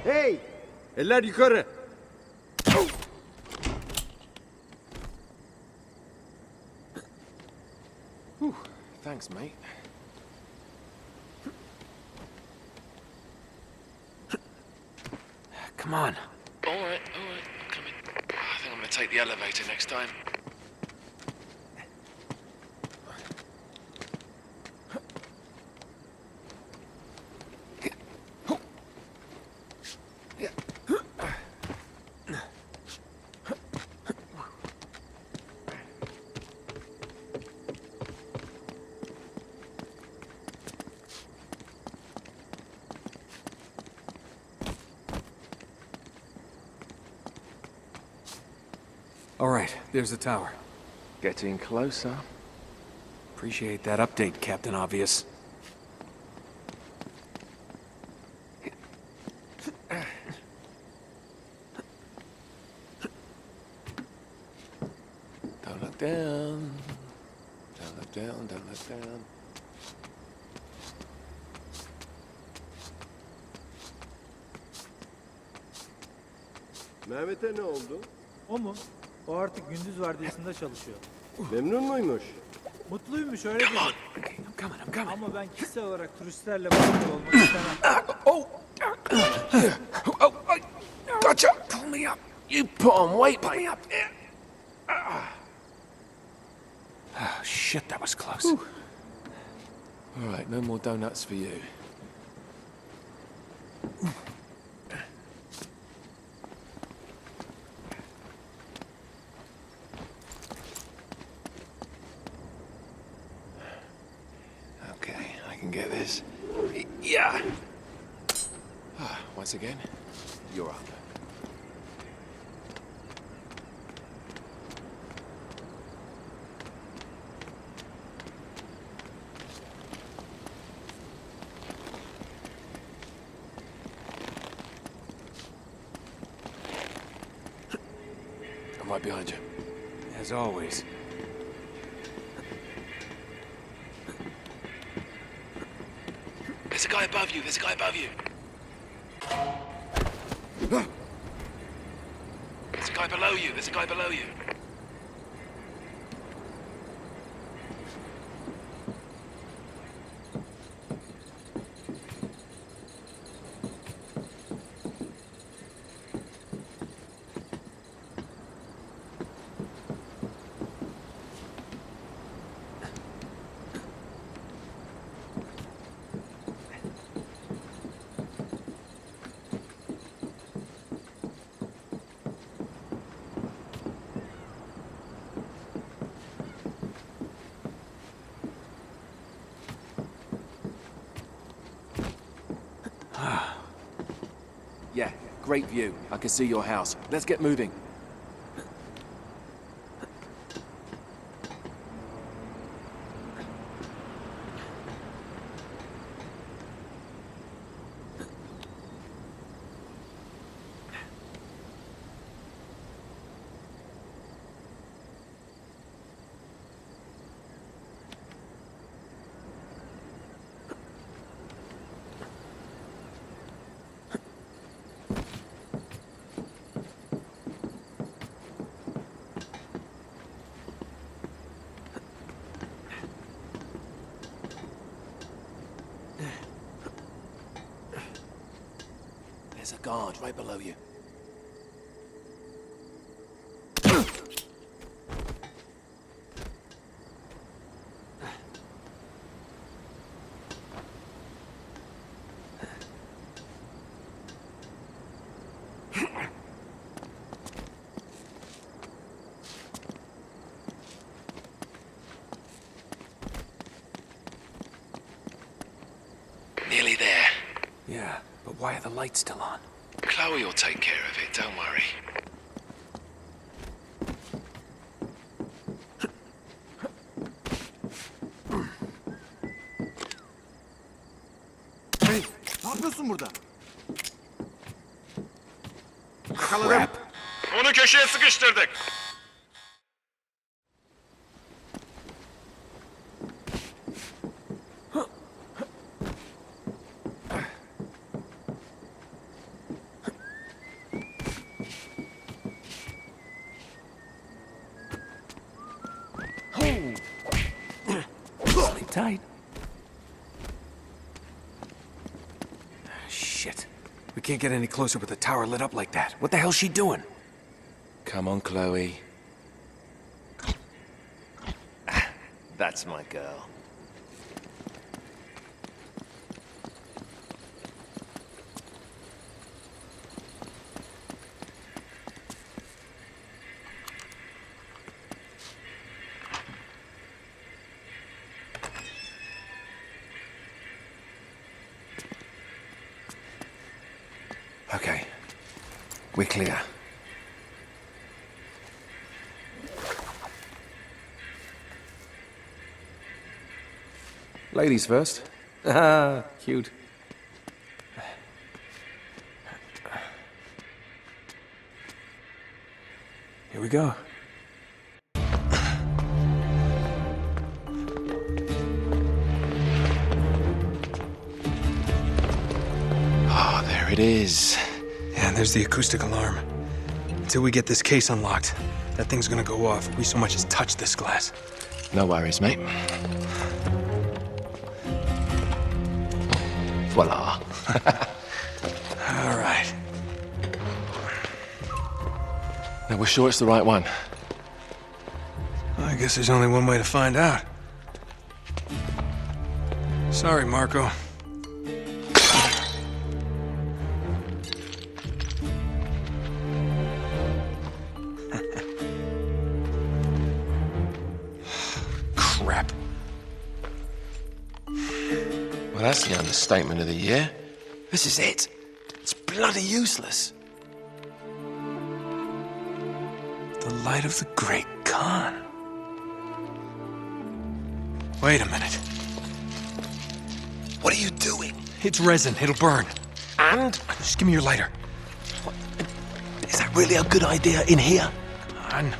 Hey! Eller yukarı. Whew. Thanks, mate. Come on. All right, I'm coming. I think I'm gonna take the elevator next time. All right, there's the tower. Getting closer. Appreciate that update, Captain Obvious. Don't look down. Don't look down, don't look down. Mehmet'e ne oldu? O mu? O artık gündüz vardiyasında çalışıyor. Memnun muymuş? Mutluymuş öyle dedi. I'm coming. Ama ben kişisel olarak turistlerle muhatap olmak istemem. Gotcha! Pull me up. You put on weight, Pull mate. me up. Oh, shit, that was close. All right, no more donuts for you. Okay, I can get this. Yeah. Once again, you're up. I'm right behind you. As always. There's a guy above you. There's a guy above you. There's a guy below you. There's a guy below you. Yeah, great view. I can see your house. Let's get moving. There's a guard right below you. Nearly there. Yeah, but why are the lights still on? Chloe will take care of it, don't worry. Hey, ne yapıyorsun burada? Yakaladım. Onu köşeye sıkıştırdık. tight. Shit. We can't get any closer with the tower lit up like that. What the hell's she doing? Come on, Chloe. That's my girl. Okay. We're clear. Ladies first. Ah, cute. Here we go. Oh, there it is. Yeah, there's the acoustic alarm. Until we get this case unlocked, that thing's gonna go off if we so much as touch this glass. No worries, mate. Voila. All right. Now, we're sure it's the right one. I guess there's only one way to find out. Sorry, Marco. Crap. Well, that's the understatement of the year. This is it. It's bloody useless. The light of the Great Khan. Wait a minute. What are you doing? It's resin. It'll burn. And? Just give me your lighter. Is that really a good idea in here? Come on.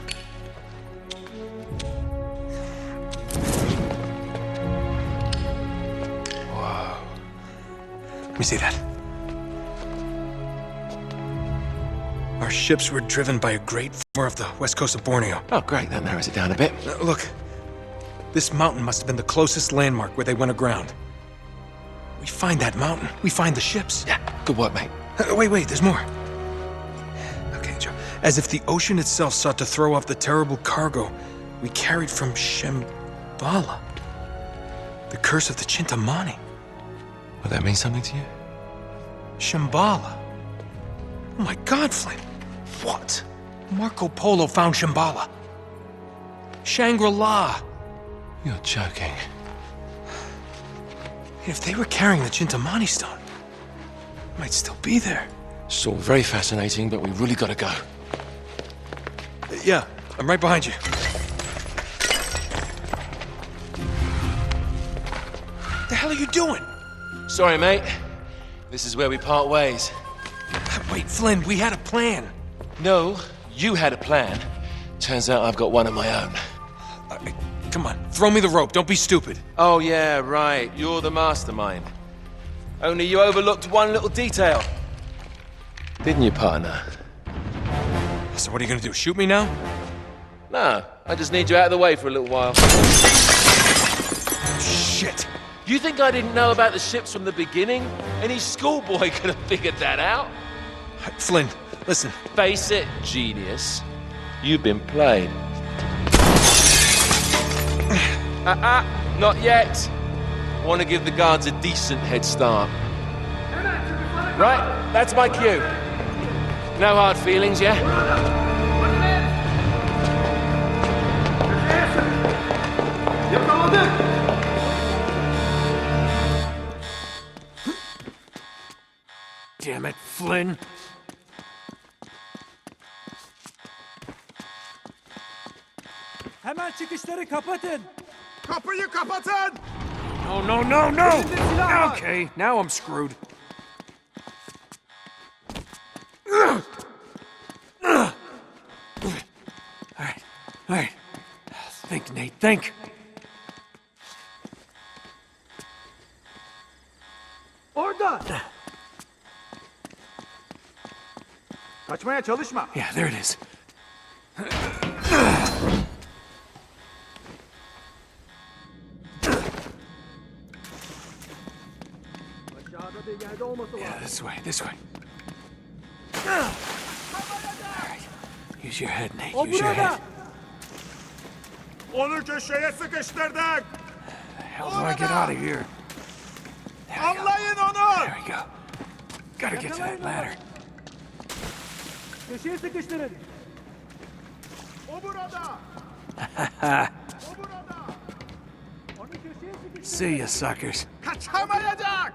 Whoa. Let me see that. Our ships were driven by a great fire off the west coast of Borneo. Oh, great. That narrows it down a bit. Look. This mountain must have been the closest landmark where they went aground. We find that mountain. We find the ships. Yeah, good work, mate. Wait, there's more. Okay, Joe. As if the ocean itself sought to throw off the terrible cargo we carried from Shambhala. The curse of the Chintamani. Will that mean something to you? Shambhala. Oh my God, Flynn. What? Marco Polo found Shambhala. Shangri-La. You're joking. If they were carrying the Chintamani stone, it might still be there. It's all very fascinating, but we really gotta go. Yeah, I'm right behind you. What the hell are you doing? Sorry, mate. This is where we part ways. Wait, Flynn, we had a plan. No, you had a plan. Turns out I've got one of my own. Come on, throw me the rope. Don't be stupid. Oh, yeah, right. You're the mastermind. Only you overlooked one little detail. Didn't you, partner? So what are you gonna do, shoot me now? No, I just need you out of the way for a little while. Shit. You think I didn't know about the ships from the beginning? Any schoolboy could have figured that out. Flynn, listen. Face it, genius. You've been played. Not yet. I want to give the guards a decent head start. Right, that's my cue. No hard feelings, yeah? Damn it, Flynn. Hemen çıkışları kapatın. Kapıyı kapatın! No. Okay, now I'm screwed. All right. Think, Nate, think. Orada. Kaçmaya çalışma. Yeah, there it is. Yeah, this way, this way. All right. Use your head, Nate. Use your head. Onu köşeye sıkıştırdık. How do I get out of here? Anlayın onu. There we go. Gotta get to that ladder. Köşeye sıkıştırın. O burada. O burada. Onu köşeye sıkıştırın. See ya, suckers. Kaçamayacak.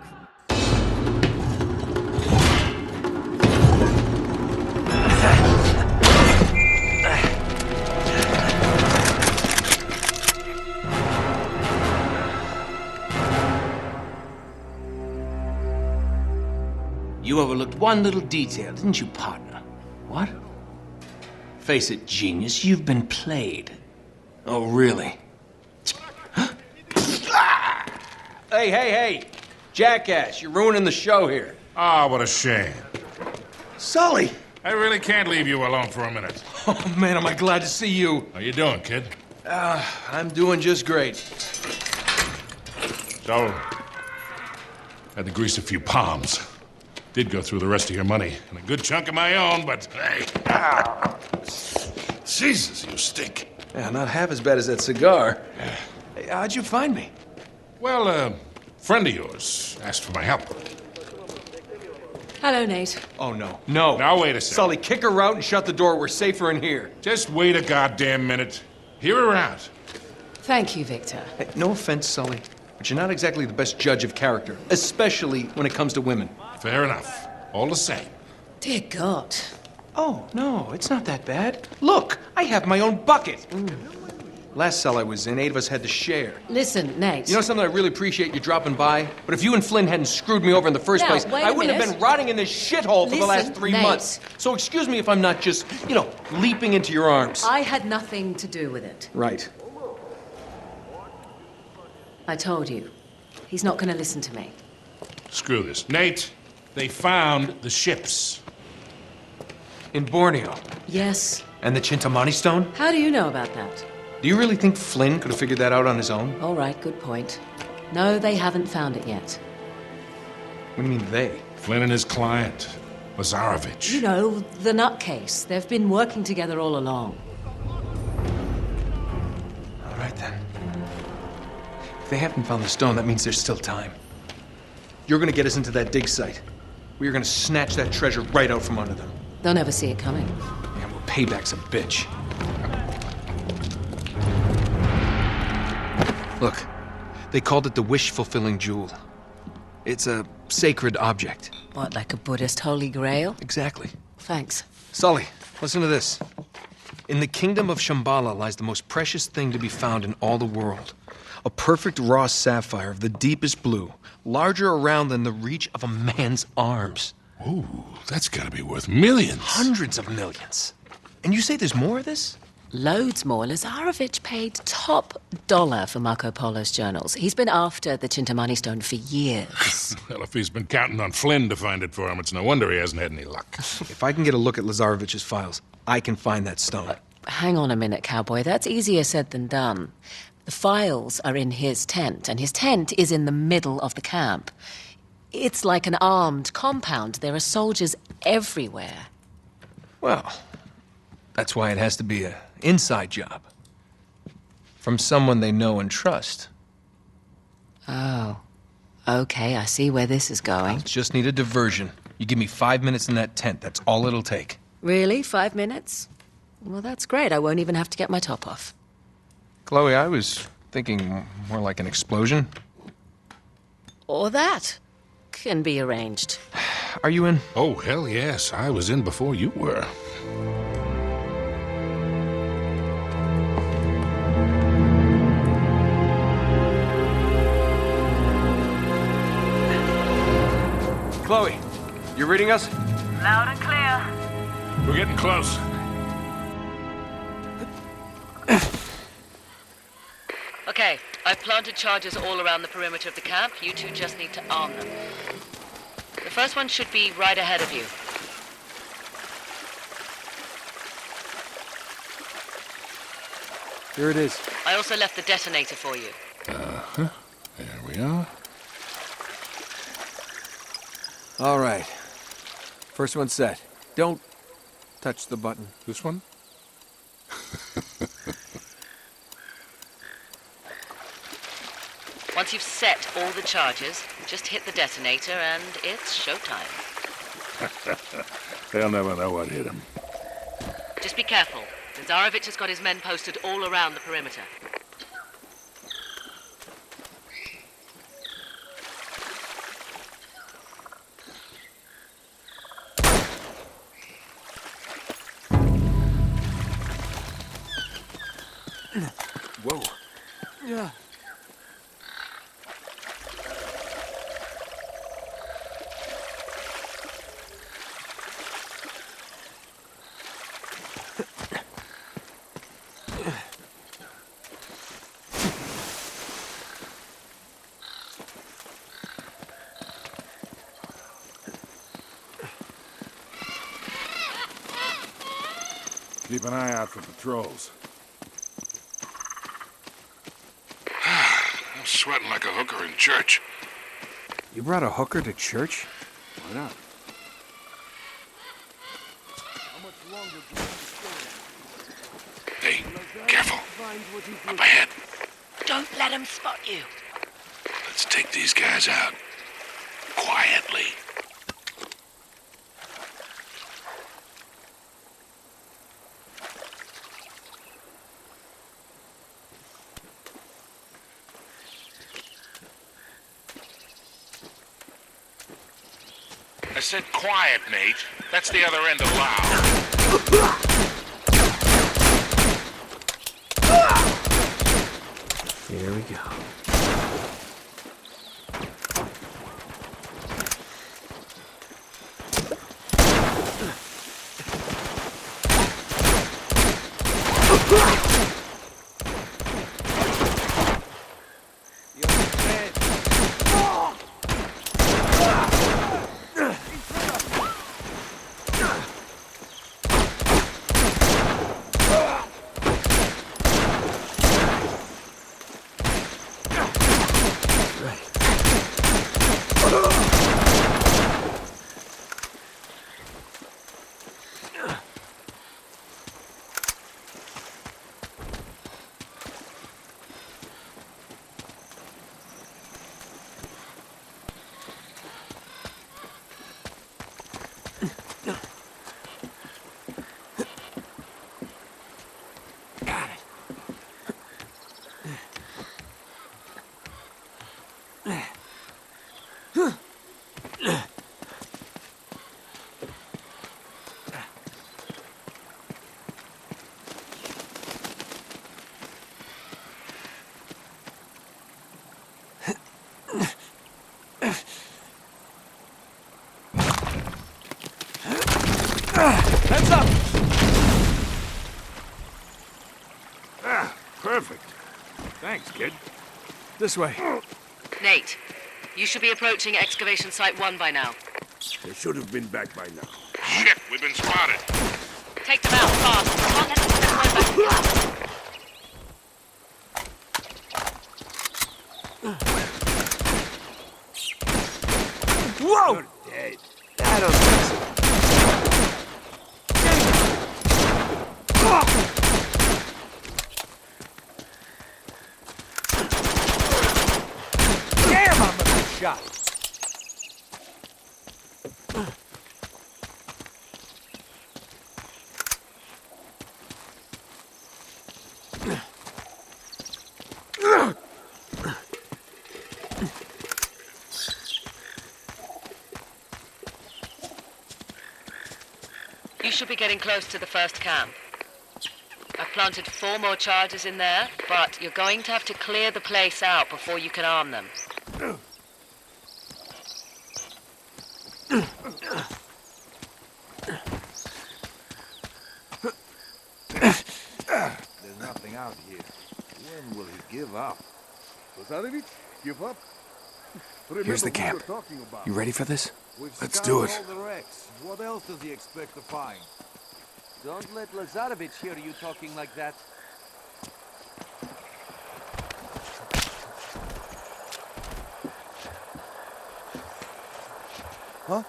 You overlooked one little detail, didn't you, partner? What? Face it, genius, you've been played. Oh, really? Hey! Jackass, you're ruining the show here. Ah, what a shame. Sully! I really can't leave you alone for a minute. Oh, man, am I glad to see you. How you doing, kid? I'm doing just great. So, had to grease a few palms. Did go through the rest of your money and a good chunk of my own, but hey. Jesus, you stink. Yeah, not half as bad as that cigar. Hey, how'd you find me? Well, a friend of yours asked for my help. Hello, Nate. Oh, no. No. Now, wait a second. Sully, kick her out and shut the door. We're safer in here. Just wait a goddamn minute. Hear her out. Thank you, Victor. Hey, no offense, Sully, but you're not exactly the best judge of character, especially when it comes to women. Fair enough. All the same. Dear God. Oh, no, it's not that bad. Look, I have my own bucket. Last cell I was in, 8 of us had to share. Listen, Nate. You know something? I really appreciate you dropping by, but if you and Flynn hadn't screwed me over in the first Now, place, wait a I wouldn't have minute. been rotting in this shithole for the last Listen, 3 Nate. months. So excuse me if I'm not just, leaping into your arms. I had nothing to do with it. Right. I told you. He's not going to listen to me. Screw this. Nate, they found the ships. In Borneo. Yes. And the Chintamani stone? How do you know about that? Do you really think Flynn could have figured that out on his own? All right, good point. No, they haven't found it yet. What do you mean, they? Flynn and his client, Lazarovich. You know, the nutcase. They've been working together all along. All right, then. If they haven't found the stone, that means there's still time. You're gonna get us into that dig site. We are gonna snatch that treasure right out from under them. They'll never see it coming. Yeah, well, payback's a bitch. Look, they called it the wish-fulfilling jewel. It's a sacred object. What, like a Buddhist holy grail? Exactly. Thanks. Sully, listen to this. In the kingdom of Shambhala lies the most precious thing to be found in all the world. A perfect raw sapphire of the deepest blue, larger around than the reach of a man's arms. Ooh, that's gotta be worth millions. Hundreds of millions. And you say there's more of this? Loads more. Lazarovich paid top dollar for Marco Polo's journals. He's been after the Chintamani stone for years. Well, if he's been counting on Flynn to find it for him, it's no wonder he hasn't had any luck. If I can get a look at Lazarovich's files, I can find that stone. Hang on a minute, cowboy. That's easier said than done. The files are in his tent, and his tent is in the middle of the camp. It's like an armed compound. There are soldiers everywhere. Well, that's why it has to be an inside job. From someone they know and trust. Oh. Okay, I see where this is going. Just need a diversion. You give me 5 minutes in that tent, that's all it'll take. Really? 5 minutes? Well, that's great. I won't even have to get my top off. Chloe, I was thinking more like an explosion. Or that. Can be arranged. Are you in? Oh, hell yes. I was in before you were. Chloe, you reading us? Loud and clear. We're getting close. Okay, I've planted charges all around the perimeter of the camp. You two just need to arm them. The first one should be right ahead of you. Here it is. I also left the detonator for you. Uh-huh. There we are. All right. First one set. Don't touch the button. This one? Once you've set all the charges, just hit the detonator and it's showtime. They'll never know what hit him. Just be careful. Zarovich has got his men posted all around the perimeter. Whoa. Yeah. Keep an eye out for patrols. I'm sweating like a hooker in church. You brought a hooker to church? Why not? Hey, careful. Up ahead. Don't let him spot you. Let's take these guys out. Quietly. I said quiet, Nate. That's the other end of loud. Here we go. Heads up! Ah, perfect. Thanks, kid. This way. Nate, you should be approaching excavation site 1 by now. They should have been back by now. Shit, we've been spotted. Take them out fast. Can't let them slip right back. Whoa! You're dead. I don't think so. Damn, I'm a good shot. You should be getting close to the first camp. I've planted 4 more charges in there, but you're going to have to clear the place out before you can arm them. There's nothing out here. When will he give up? Lazarevich, give up? Here's the camp. You ready for this? Let's do it. All the wrecks. What else does he expect to find? Don't let Lazarevich hear you talking like that. Huh?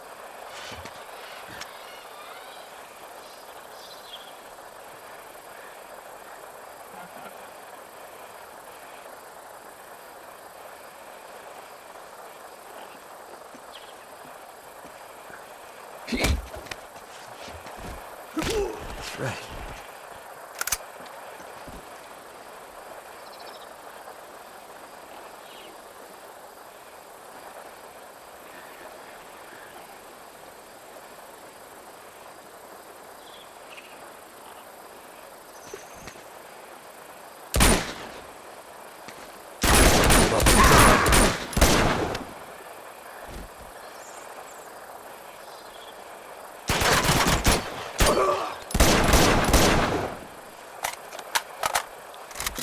That's right.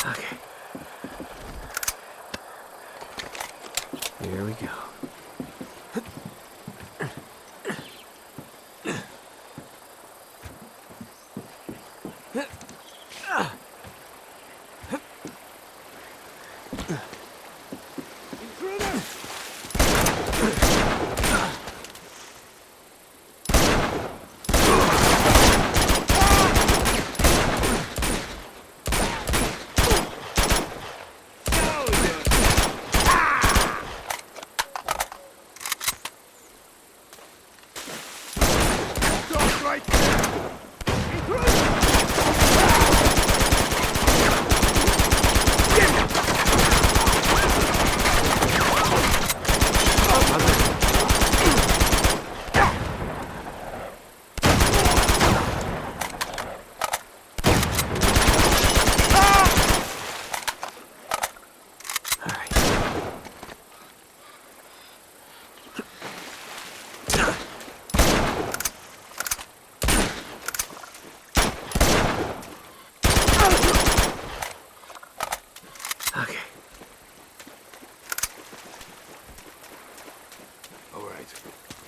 Okay. Here we go.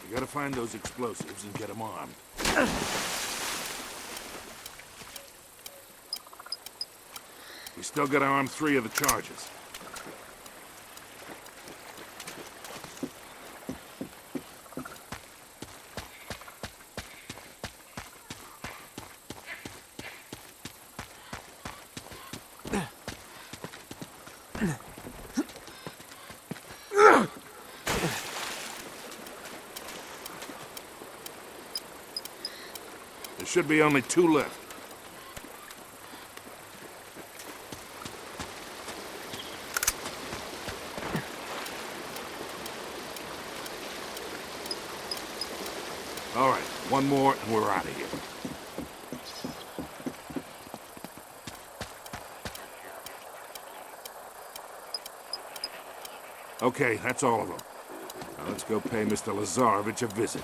We gotta find those explosives and get them armed. We still gotta arm 3 of the charges. There should be only 2 left. All right, 1 more and we're out of here. Okay, that's all of them. Now let's go pay Mr. Lazarevich a visit.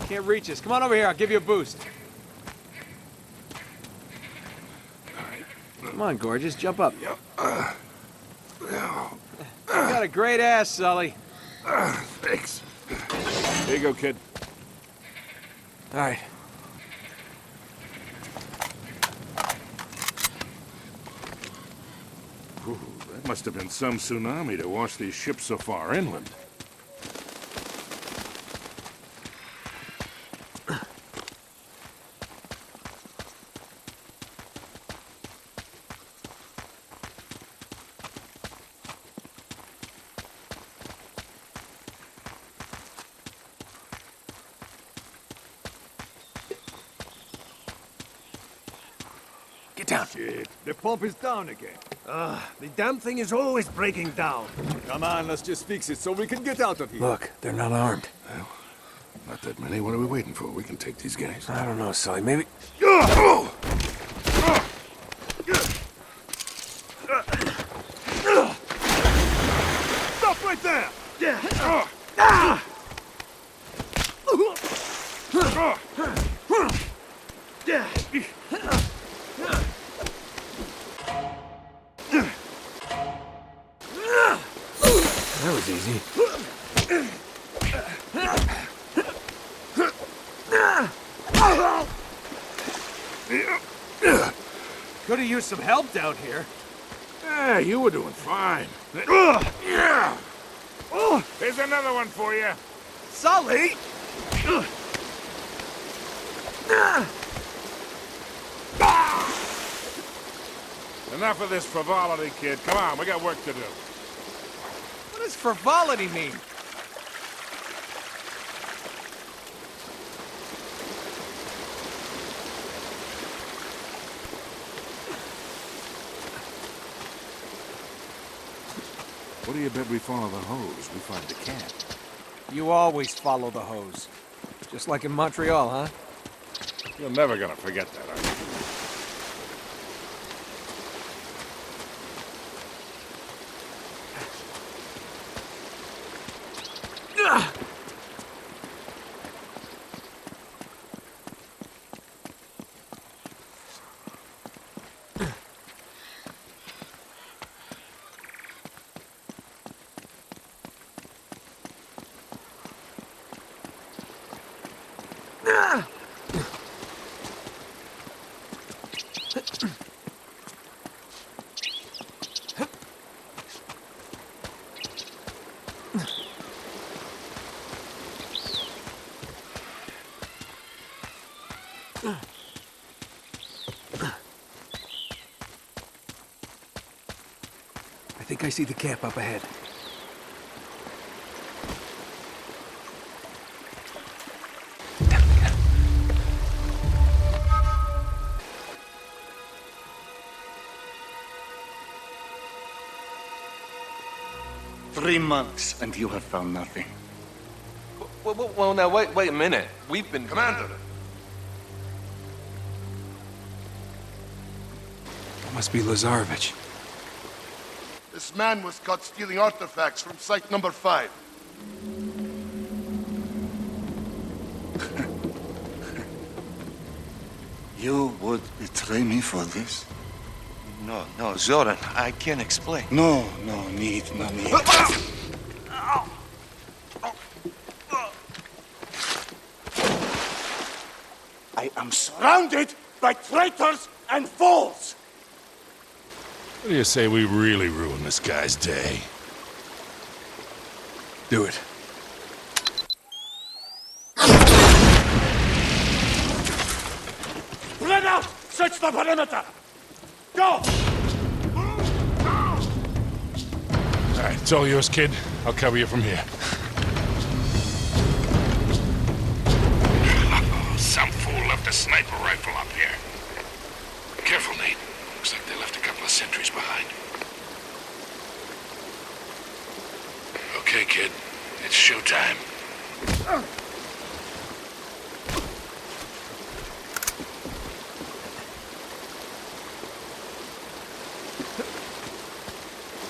Can't reach us. Come on over here. I'll give you a boost. Come on, gorgeous. Jump up. You got a great ass, Sully. Thanks. Here you go, kid. All right. Ooh, that must have been some tsunami to wash these ships so far inland. Get down. Shit, the pump is down again. The damn thing is always breaking down. Come on, let's just fix it so we can get out of here. Look, they're not armed. Well, Not that many. What are we waiting for? We can take these guys. I don't know, Sully. Maybe... Stop right there! That was easy. Could have used some help down here. Yeah, you were doing fine. Here's another one for you. Sully! Enough of this frivolity, kid. Come on, we got work to do. What does frivolity mean? What do you bet we follow the hose? We find the camp. You always follow the hose. Just like in Montreal, huh? You're never gonna forget that, are you? I think I see the camp up ahead. Three months, and you have found nothing. Well, now, wait a minute. We've been... Commander! That must be Lazarevich. This man was caught stealing artifacts from site number 5. You would betray me for this? No, Zoran, I can't explain. No need. I am surrounded by traitors and fools! What do you say we really ruin this guy's day? Do it. Spread out! Search the perimeter! Go! All right, it's all yours, kid. I'll cover you from here. Some fool left a sniper rifle up here. Careful, Nate. Looks like they left a couple of sentries behind. Okay, kid. It's showtime.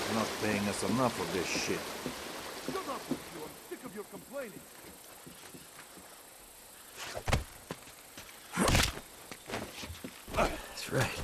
They're not paying us enough of this shit. Shut up, you. I'm sick of your complaining. That's right.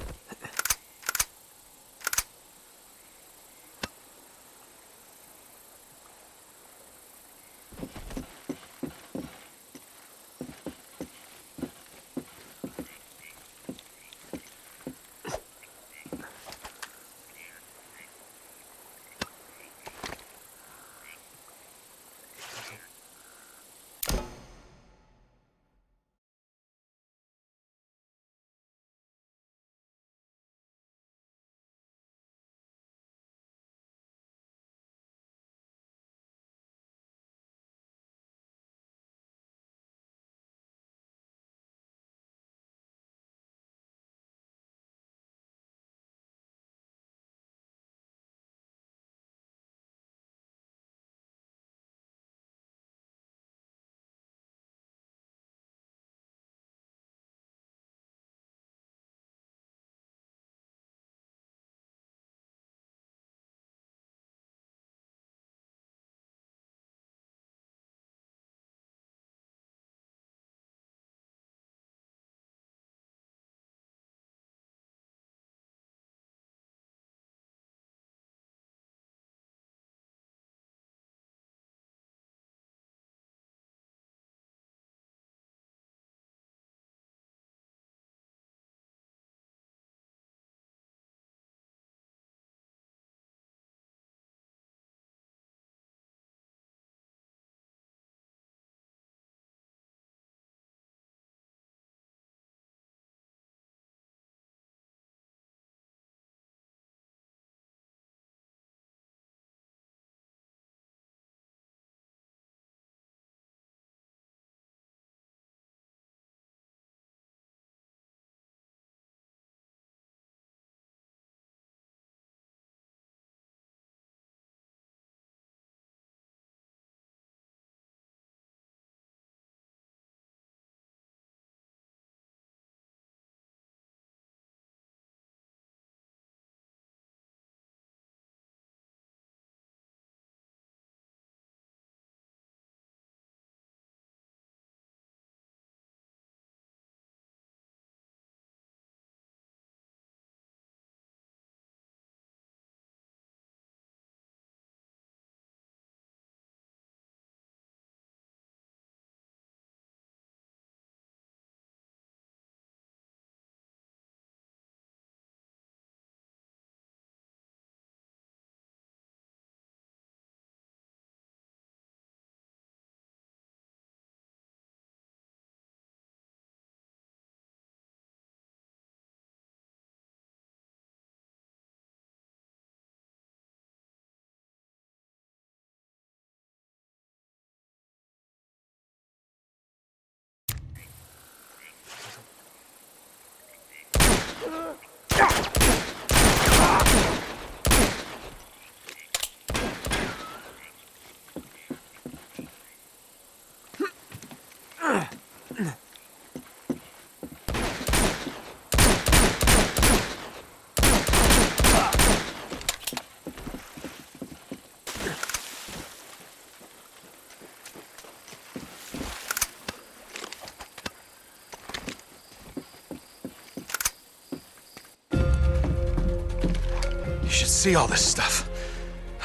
see all this stuff.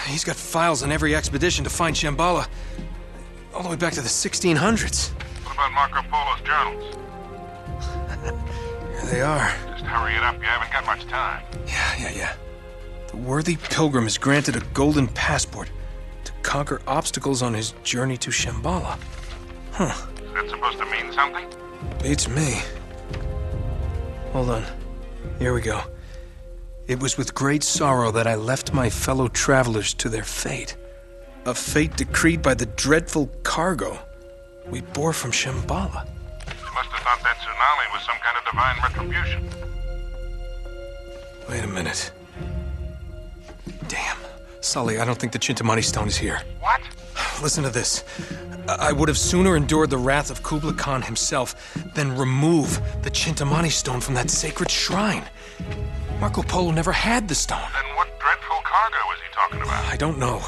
He's got files on every expedition to find Shambhala, all the way back to the 1600s. What about Marco Polo's journals? Here they are. Just hurry it up, you haven't got much time. Yeah. The worthy pilgrim is granted a golden passport to conquer obstacles on his journey to Shambhala. Huh. Is that supposed to mean something? Beats me. Hold on. Here we go. It was with great sorrow that I left my fellow travelers to their fate. A fate decreed by the dreadful cargo we bore from Shambhala. You must have thought that tsunami was some kind of divine retribution. Wait a minute. Damn. Sully, I don't think the Chintamani stone is here. What? Listen to this. I would have sooner endured the wrath of Kublai Khan himself than remove the Chintamani stone from that sacred shrine. Marco Polo never had the stone. Then what dreadful cargo is he talking about? I don't know.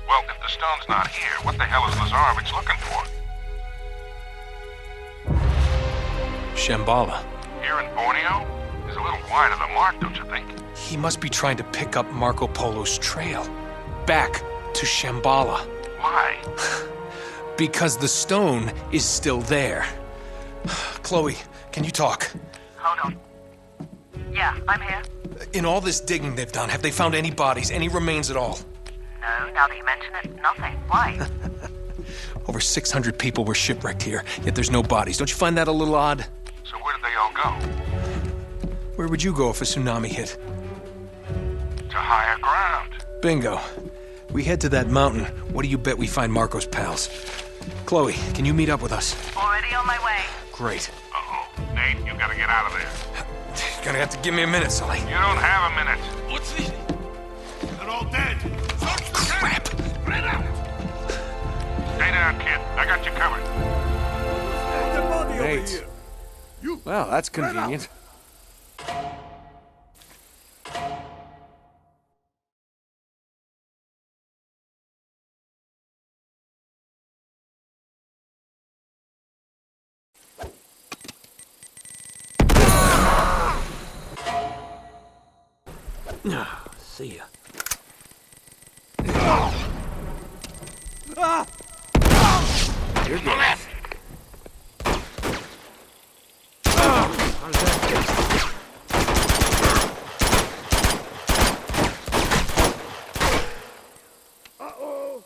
Well, if the stone's not here, what the hell is Lazarevich looking for? Shambhala. Here in Borneo? He's a little wide of the mark, don't you think? He must be trying to pick up Marco Polo's trail. Back to Shambhala. Why? Because the stone is still there. Chloe, can you talk? Hold on. Yeah, I'm here. In all this digging they've done, have they found any bodies, any remains at all? No, now that you mention it, nothing. Why? Over 600 people were shipwrecked here, yet there's no bodies. Don't you find that a little odd? So where did they all go? Where would you go if a tsunami hit? To higher ground. Bingo. We head to that mountain. What do you bet we find Marco's pals? Chloe, can you meet up with us? Already on my way. Great. Uh-oh. Nate, you gotta get out of there. You're gonna have to give me a minute, Sully. You don't have a minute. What's this? They're all dead. Crap! Spread out. Stay down, kid. I got you covered. Nate. Well, that's convenient. See ya. You're good. How does that taste? Uh-oh.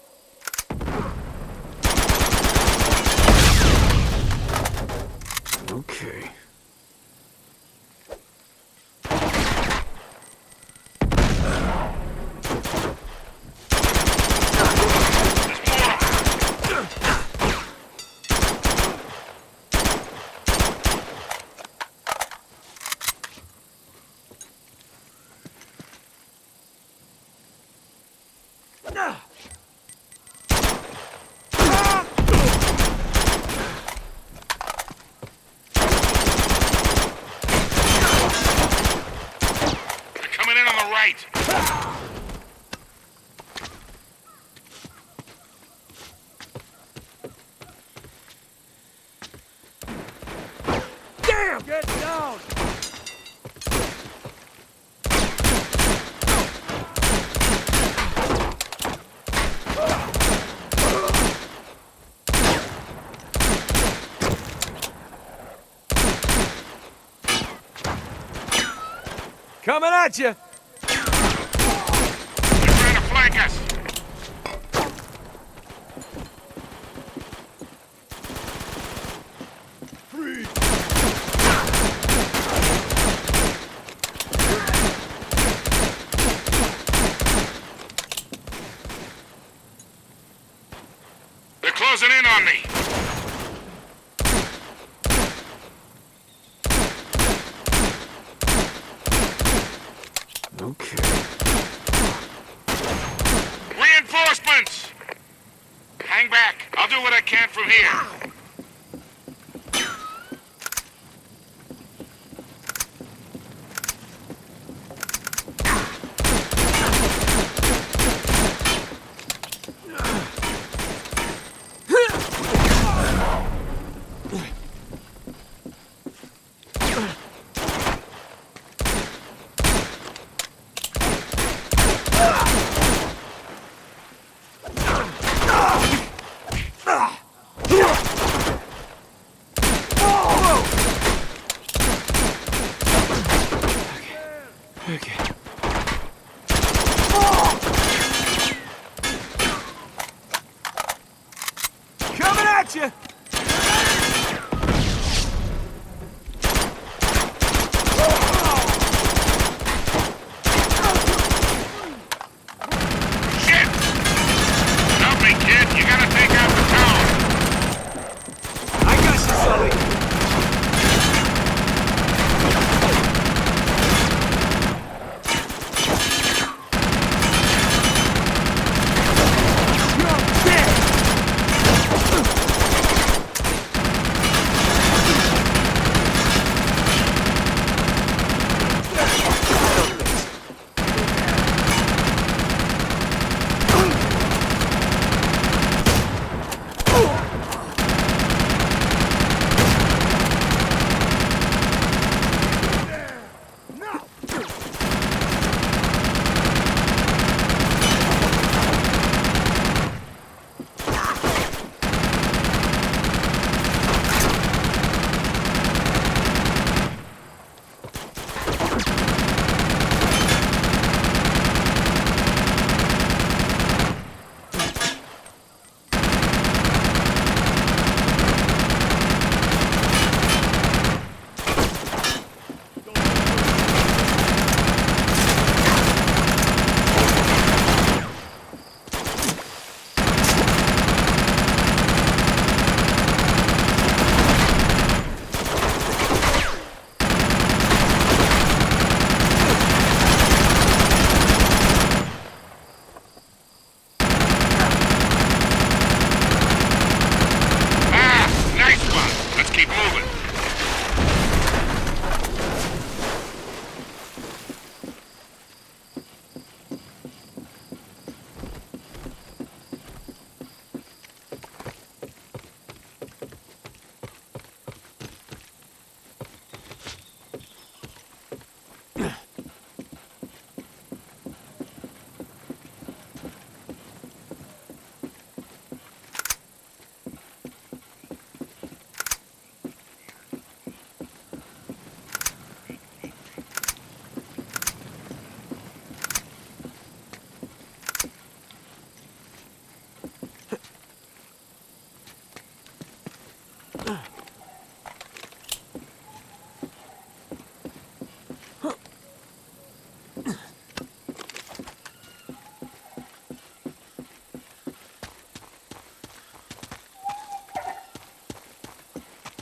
Okay. Damn! Get down! Coming at you! They're trying to flank us! They're closing in on me! Okay. Reinforcements! Hang back. I'll do what I can from here.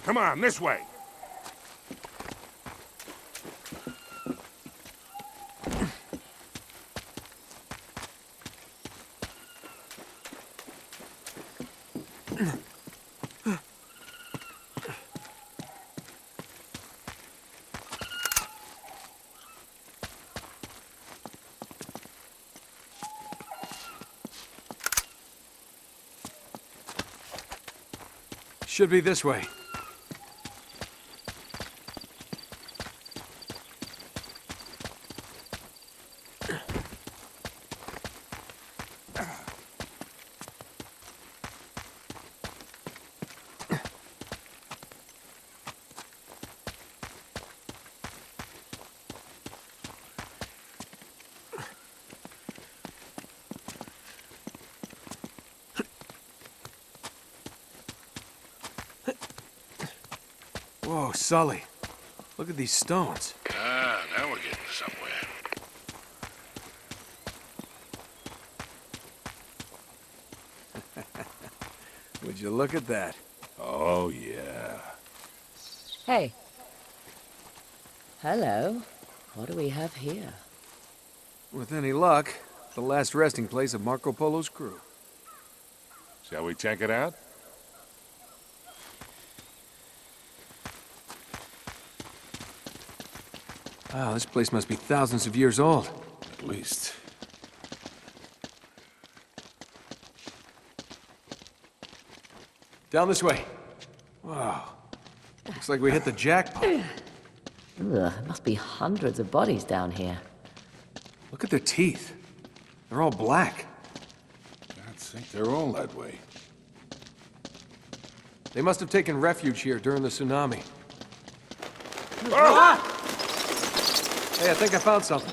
Come on, this way. Should be this way. Whoa, Sully. Look at these stones. Ah, now we're getting somewhere. Would you look at that? Oh, yeah. Hey. Hello. What do we have here? With any luck, the last resting place of Marco Polo's crew. Shall we check it out? Wow, this place must be thousands of years old. At least. Down this way. Wow. Looks like we hit the jackpot. Ugh, there must be hundreds of bodies down here. Look at their teeth. They're all black. I think they're all that way. They must have taken refuge here during the tsunami. Oh! Hey, I think I found something.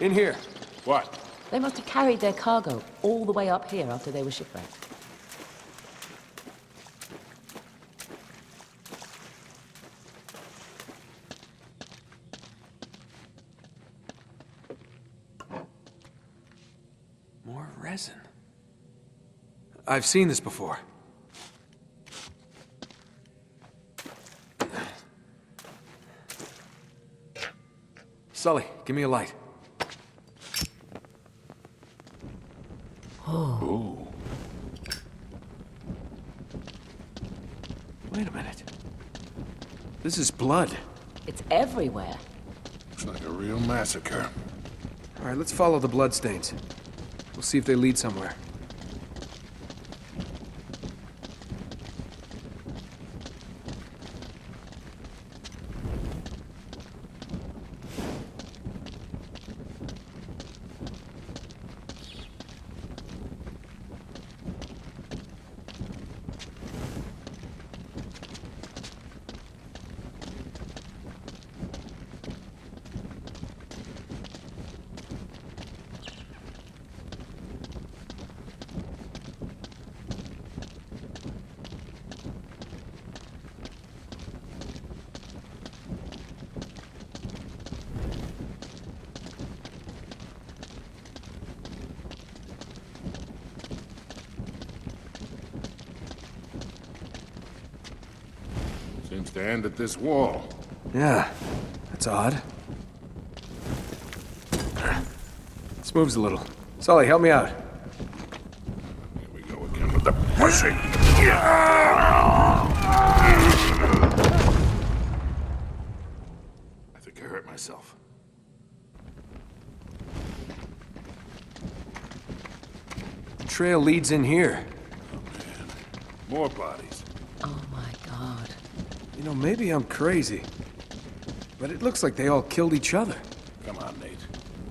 In here. What? They must have carried their cargo all the way up here after they were shipwrecked. More resin. I've seen this before. Sully, give me a light. Ooh. Wait a minute. This is blood. It's everywhere. Looks like a real massacre. All right, let's follow the bloodstains. We'll see if they lead somewhere. Seems to end at this wall. Yeah, that's odd. This moves a little. Sully, help me out. Here we go again with the pushing. I think I hurt myself. The trail leads in here. More bodies. Oh my god. You know, maybe I'm crazy, but it looks like they all killed each other. Come on, Nate.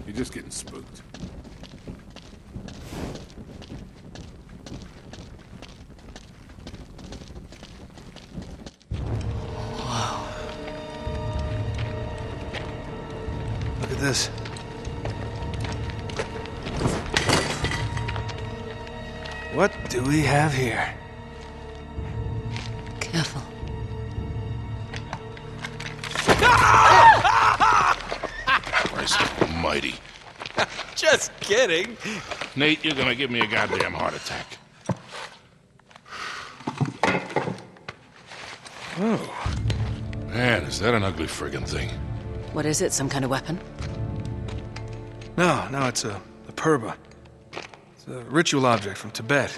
You're just getting spooked. Look at this. What do we have here? Careful. Christ almighty. Just kidding. Nate, you're gonna give me a goddamn heart attack. Oh. Man, is that an ugly friggin' thing? What is it, some kind of weapon? No, it's a purba. It's a ritual object from Tibet.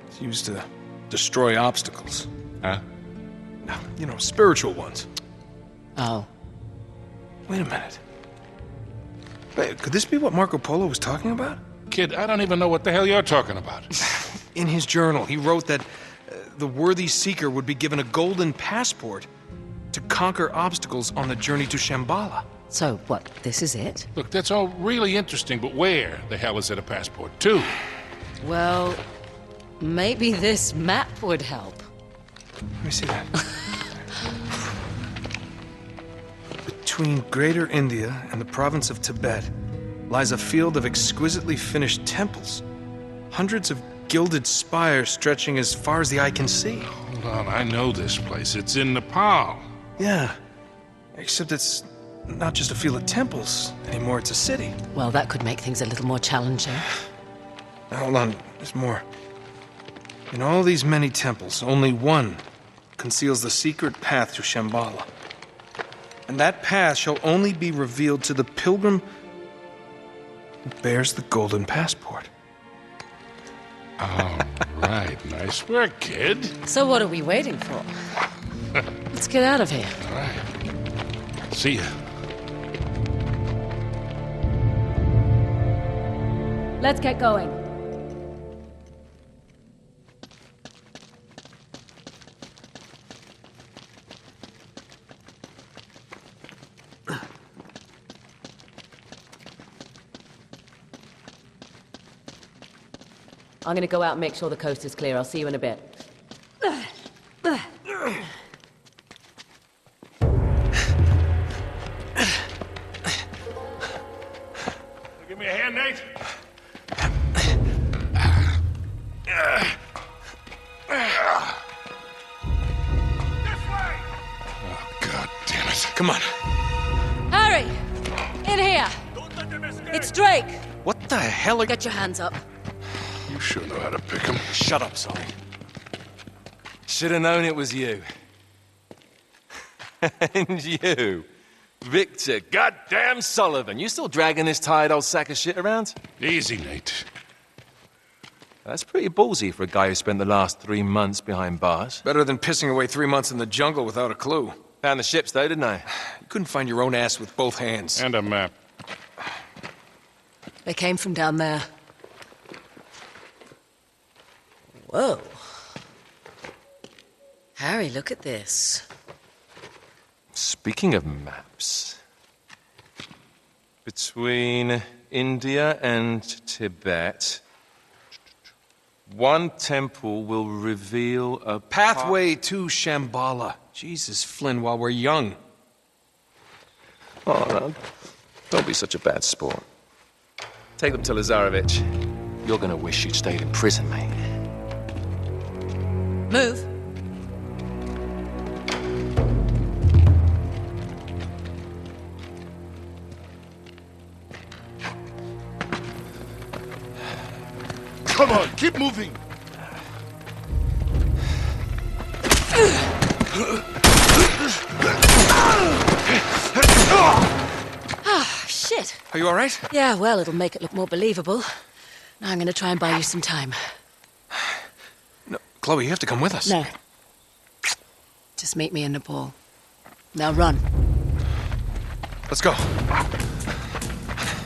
It's used to destroy obstacles. Huh? No, you know, spiritual ones. Oh. Wait a minute. Wait, could this be what Marco Polo was talking about? Kid, I don't even know what the hell you're talking about. In his journal, he wrote that the worthy seeker would be given a golden passport to conquer obstacles on the journey to Shambhala. So, what, this is it? Look, that's all really interesting, but where the hell is it a passport to? Well, maybe this map would help. Let me see that. Between Greater India and the province of Tibet lies a field of exquisitely finished temples. Hundreds of gilded spires stretching as far as the eye can see. Hold on, I know this place. It's in Nepal. Yeah, except it's not just a field of temples anymore, it's a city. Well, that could make things a little more challenging. Now, hold on, there's more. In all these many temples, only one conceals the secret path to Shambhala. And that path shall only be revealed to the pilgrim who bears the golden passport. All right, nice work, kid. So what are we waiting for? Let's get out of here. All right. See ya. Let's get going. I'm gonna go out and make sure the coast is clear. I'll see you in a bit. Give me a hand, Nate. Oh, God damn it. Come on. Harry! In here! It's Drake! What the hell are... Get your hands up. You sure know how to pick 'em. Shut up, Sully. Should have known it was you. And you, Victor goddamn Sullivan. You still dragging this tired old sack of shit around? Easy, Nate. That's pretty ballsy for a guy who spent the last 3 months behind bars. Better than pissing away 3 months in the jungle without a clue. Found the ships though, didn't I? You couldn't find your own ass with both hands. And a map. They came from down there. Whoa. Harry, look at this. Speaking of maps, between India and Tibet, one temple will reveal a Pathway to Shambhala. Jesus, Flynn, while we're young. Oh, no. Don't be such a bad sport. Take them to Lazarevich. You're gonna wish you'd stayed in prison, mate. Move. Come on, keep moving. Ah, shit. Are you all right? Yeah, well, it'll make it look more believable. Now I'm gonna try and buy you some time. No, Chloe, you have to come with us. No. Just meet me in Nepal. Now run. Let's go.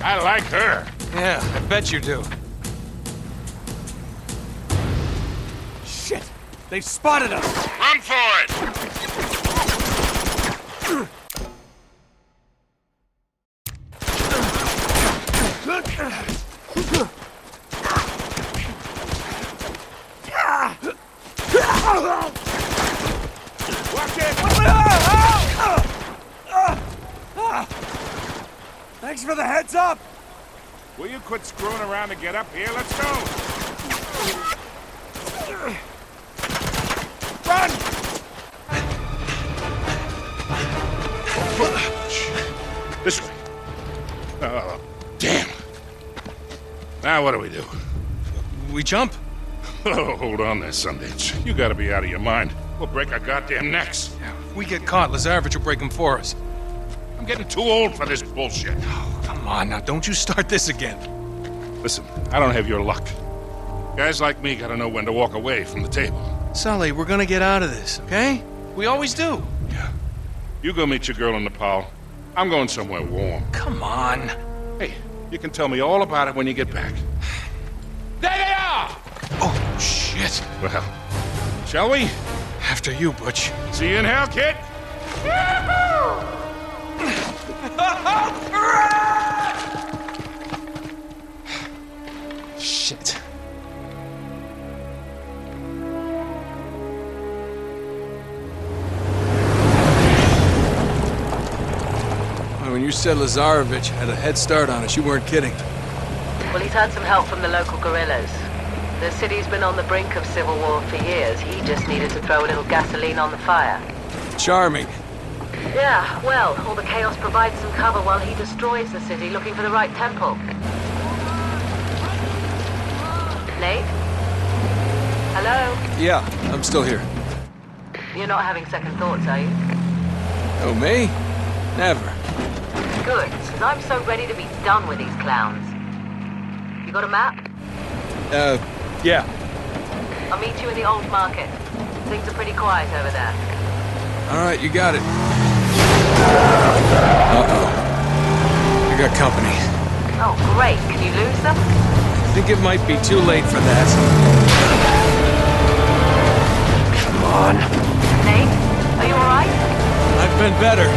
I like her. Yeah, I bet you do. Shit! They've spotted us! Run for it! Watch it! Thanks for the heads up! Will you quit screwing around and get up here? Let's go! Run! Now what do we do? We jump. Oh, hold on there, Sundance. You gotta be out of your mind. We'll break our goddamn necks. If we get caught, Lazarevich will break them for us. I'm getting too old for this bullshit. Oh, come on, now don't you start this again. Listen, I don't have your luck. Guys like me gotta know when to walk away from the table. Sully, we're gonna get out of this, okay? We always do. Yeah. You go meet your girl in Nepal. I'm going somewhere warm. Come on. Hey, you can tell me all about it when you get back. There they are! Oh, shit. Well, shall we? After you, Butch. See you in hell, kid! Shit. When you said Lazarevich had a head start on us, you weren't kidding. Well, he's had some help from the local guerrillas. The city's been on the brink of civil war for years. He just needed to throw a little gasoline on the fire. Charming. Yeah, well, all the chaos provides some cover while he destroys the city looking for the right temple. Nate? Hello? Yeah, I'm still here. You're not having second thoughts, are you? Oh, me? Never. Good, because I'm so ready to be done with these clowns. You got a map? Yeah. I'll meet you in the old market. Things are pretty quiet over there. All right, you got it. Uh-oh. I got company. Oh, great. Can you lose them? I think it might be too late for that. Come on. Nate, are you all right? I've been better.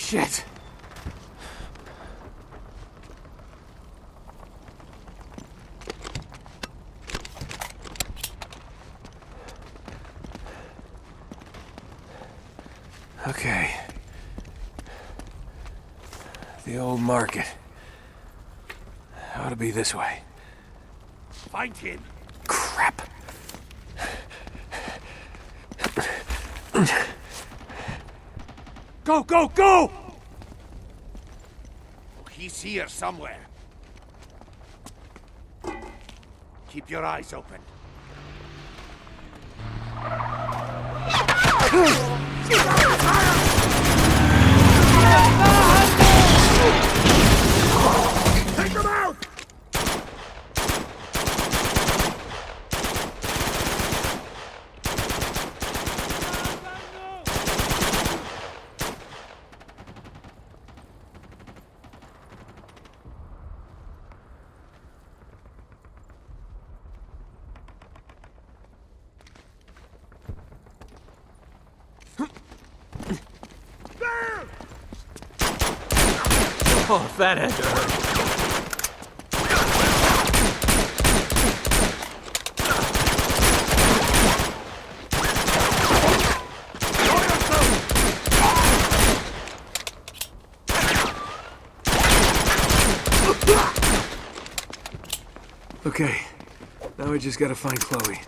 Shit. Okay. The old market. Ought to be this way. Find him. Crap. Go, go, go! He's here somewhere. Keep your eyes open. Take him out! Oh, that had to hurt. Okay, now we just gotta find Chloe.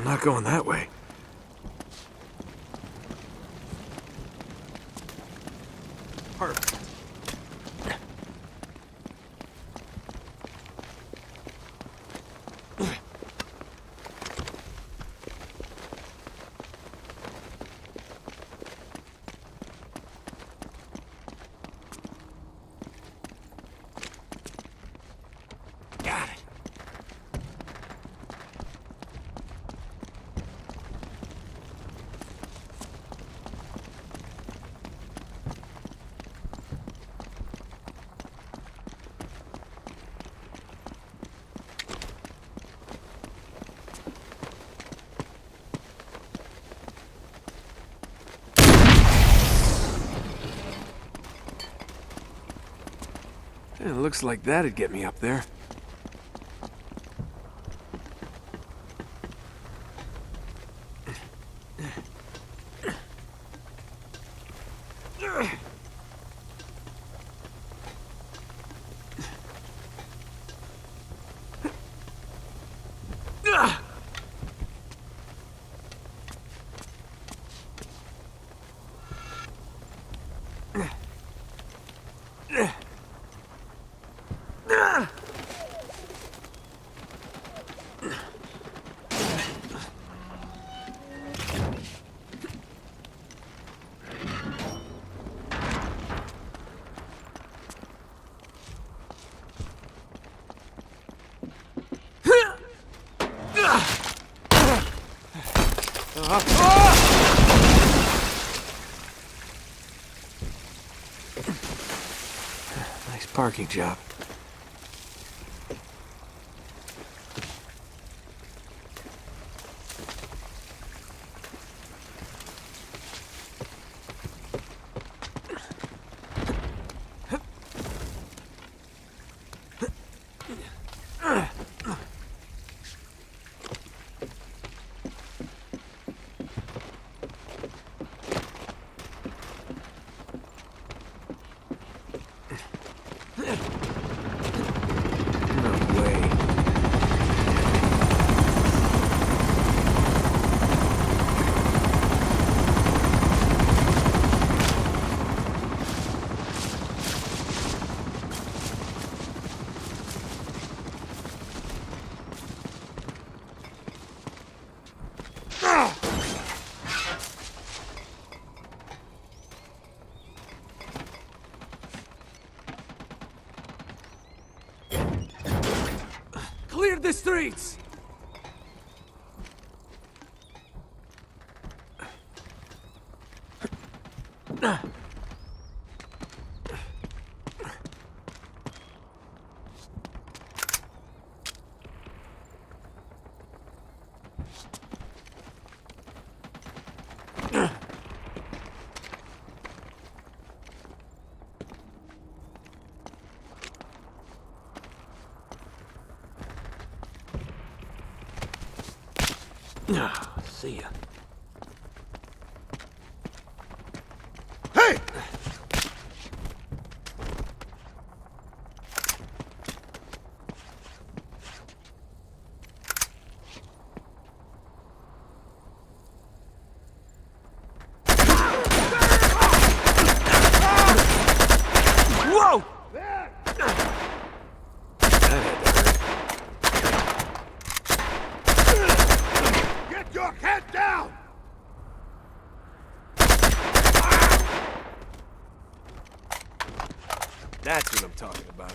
not going that way. Perfect. Got it. It looks like that'd get me up there. Nice parking job. Clear the streets! See ya. Hey! Whoa! Get your head down! That's what I'm talking about.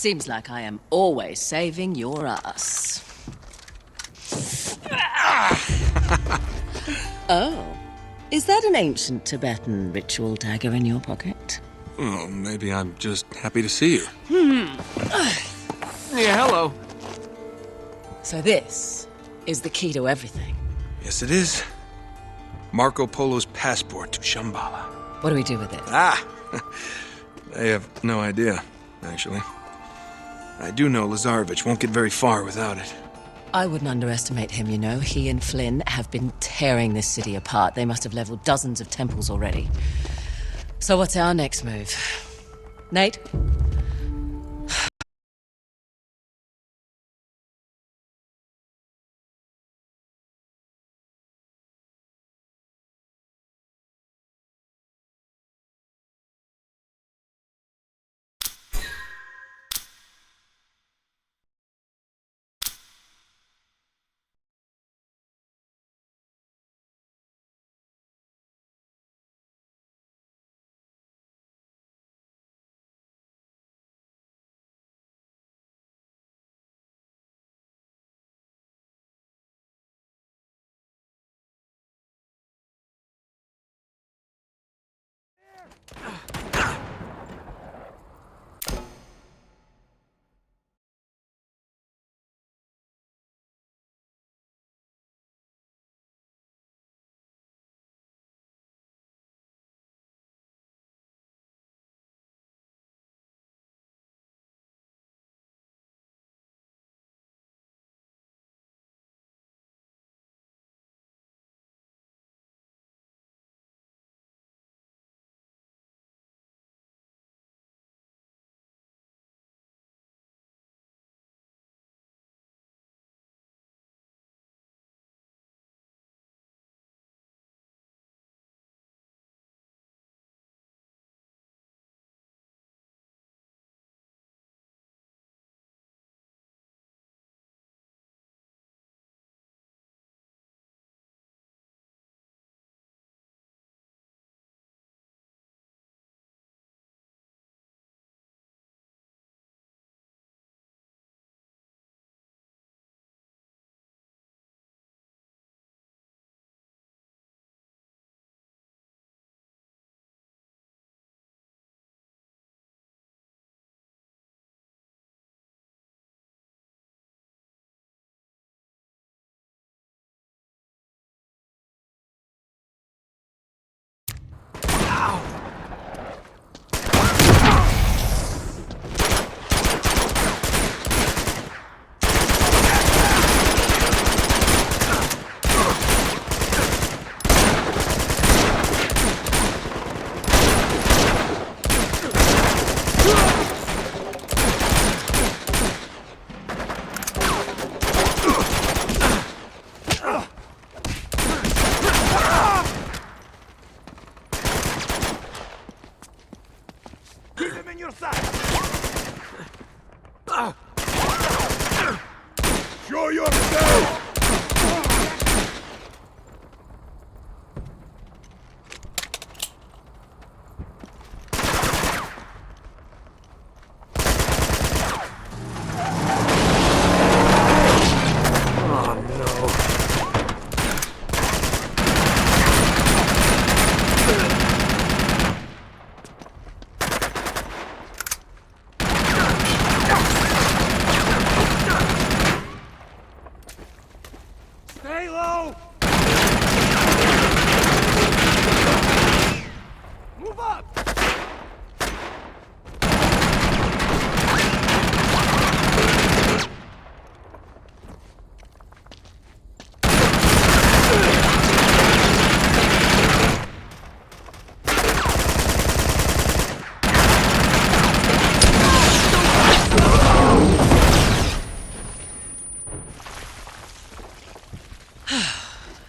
Seems like I am always saving your ass. Oh, is that an ancient Tibetan ritual dagger in your pocket? Oh, maybe I'm just happy to see you. Yeah, hello. So this is the key to everything. Yes, it is. Marco Polo's passport to Shambhala. What do we do with it? Ah! I have no idea, actually. I do know Lazarevich won't get very far without it. I wouldn't underestimate him, you know. He and Flynn have been tearing this city apart. They must have leveled dozens of temples already. So what's our next move? Nate? Show yourself!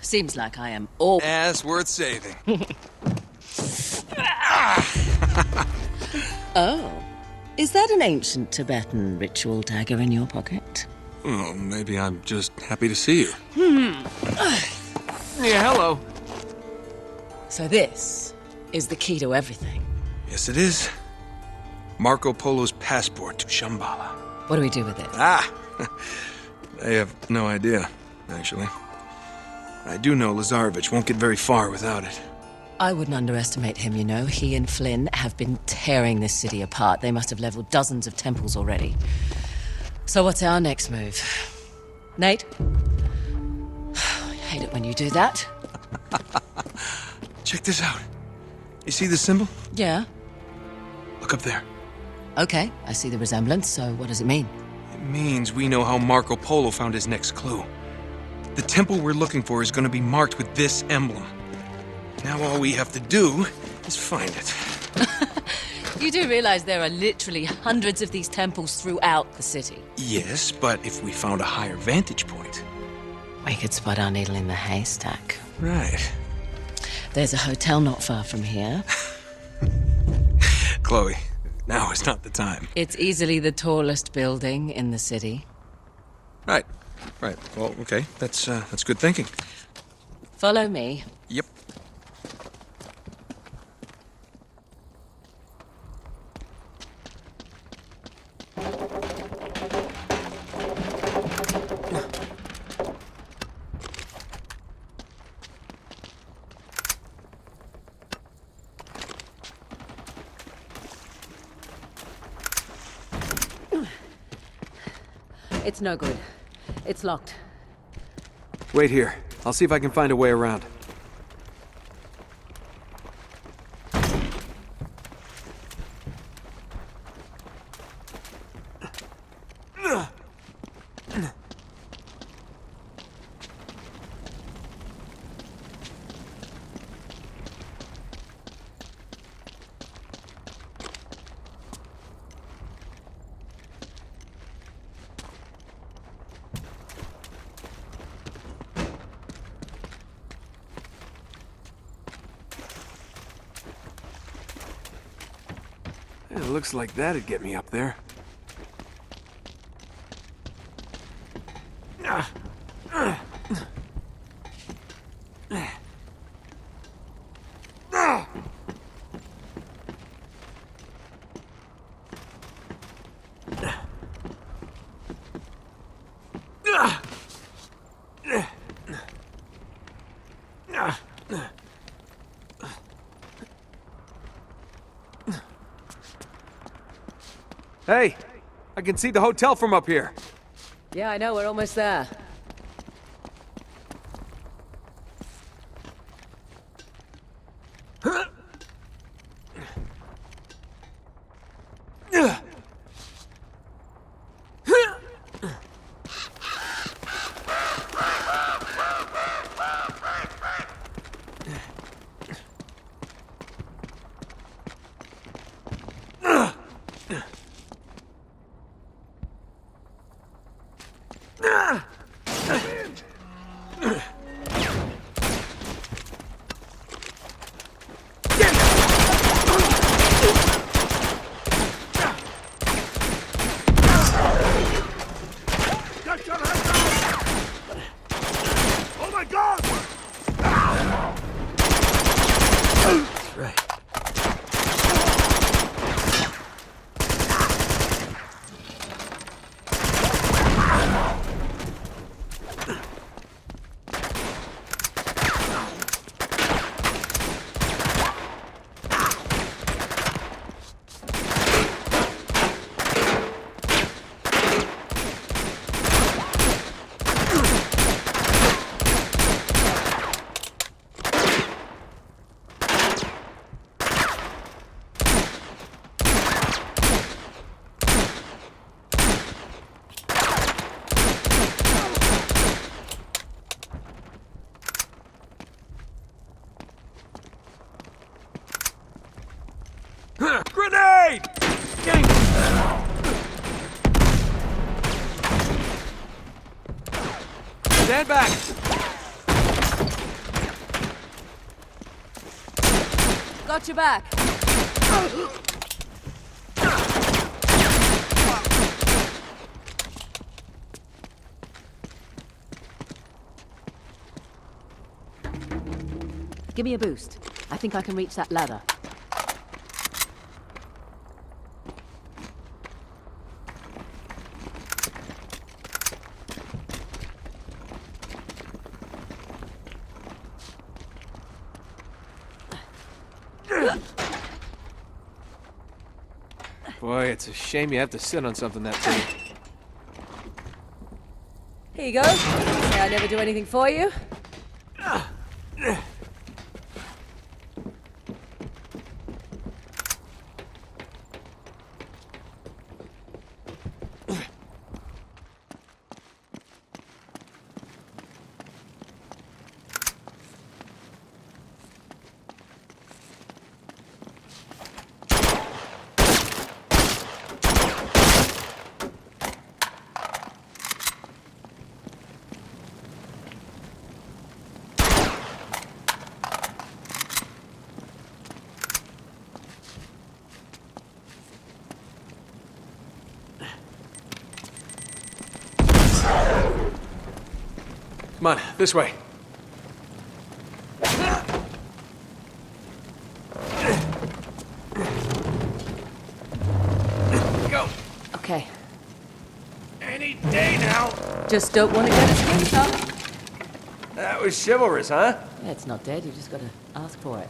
Seems like I am all... As worth saving. Oh, is that an ancient Tibetan ritual dagger in your pocket? Oh, maybe I'm just happy to see you. Yeah, hello. So this is the key to everything. Yes, it is. Marco Polo's passport to Shambhala. What do we do with it? Ah! I have no idea, actually. I do know Lazarevich won't get very far without it. I wouldn't underestimate him, you know. He and Flynn have been tearing this city apart. They must have leveled dozens of temples already. So what's our next move? Nate? I hate it when you do that. Check this out. You see this symbol? Yeah. Look up there. Okay, I see the resemblance, so what does it mean? It means we know how Marco Polo found his next clue. The temple we're looking for is going to be marked with this emblem. Now all we have to do is find it. You do realize there are literally hundreds of these temples throughout the city? Yes, but if we found a higher vantage point... We could spot our needle in the haystack. Right. There's a hotel not far from here. Chloe, now is not the time. It's easily the tallest building in the city. Right. Well, okay. That's good thinking. Follow me. Yep. It's no good. It's locked. Wait here. I'll see if I can find a way around. It looks like that'd get me up there. Hey, I can see the hotel from up here. Yeah, I know, we're almost there. Grenade! Stand back! Got your back. Give me a boost. I think I can reach that ladder. Boy, it's a shame you have to sit on something that big. Here you go. Say I never do anything for you. Come on, this way. Go. Okay. Any day now. Just don't want to get a skin up. That was chivalrous, huh? Yeah, it's not dead. You just got to ask for it.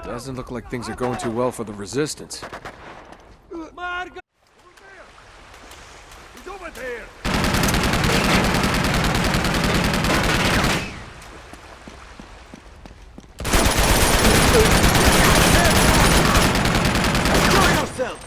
Doesn't look like things are going too well for the Resistance. He's over there! Enjoy yourself!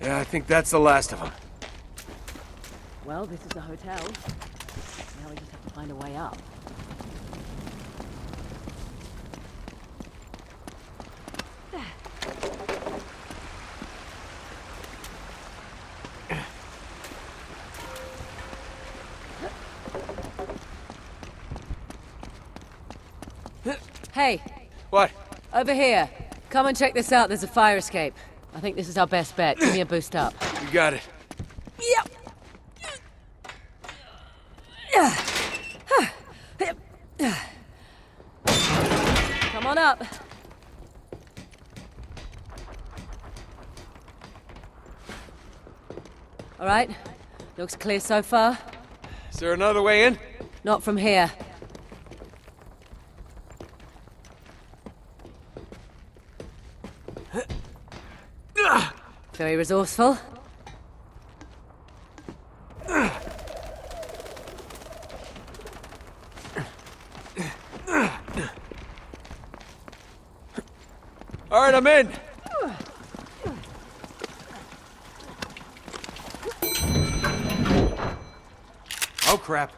I think that's the last of them. Well, this is the hotel. Now we just have to find a way up. Hey, What? over here. Come and check this out. There's a fire escape. I think this is our best bet. Give me a boost up. You got it. Yep. Come on up. All right. Looks clear so far. Is there another way in? Not from here. Very resourceful. All right, I'm in. Oh, crap.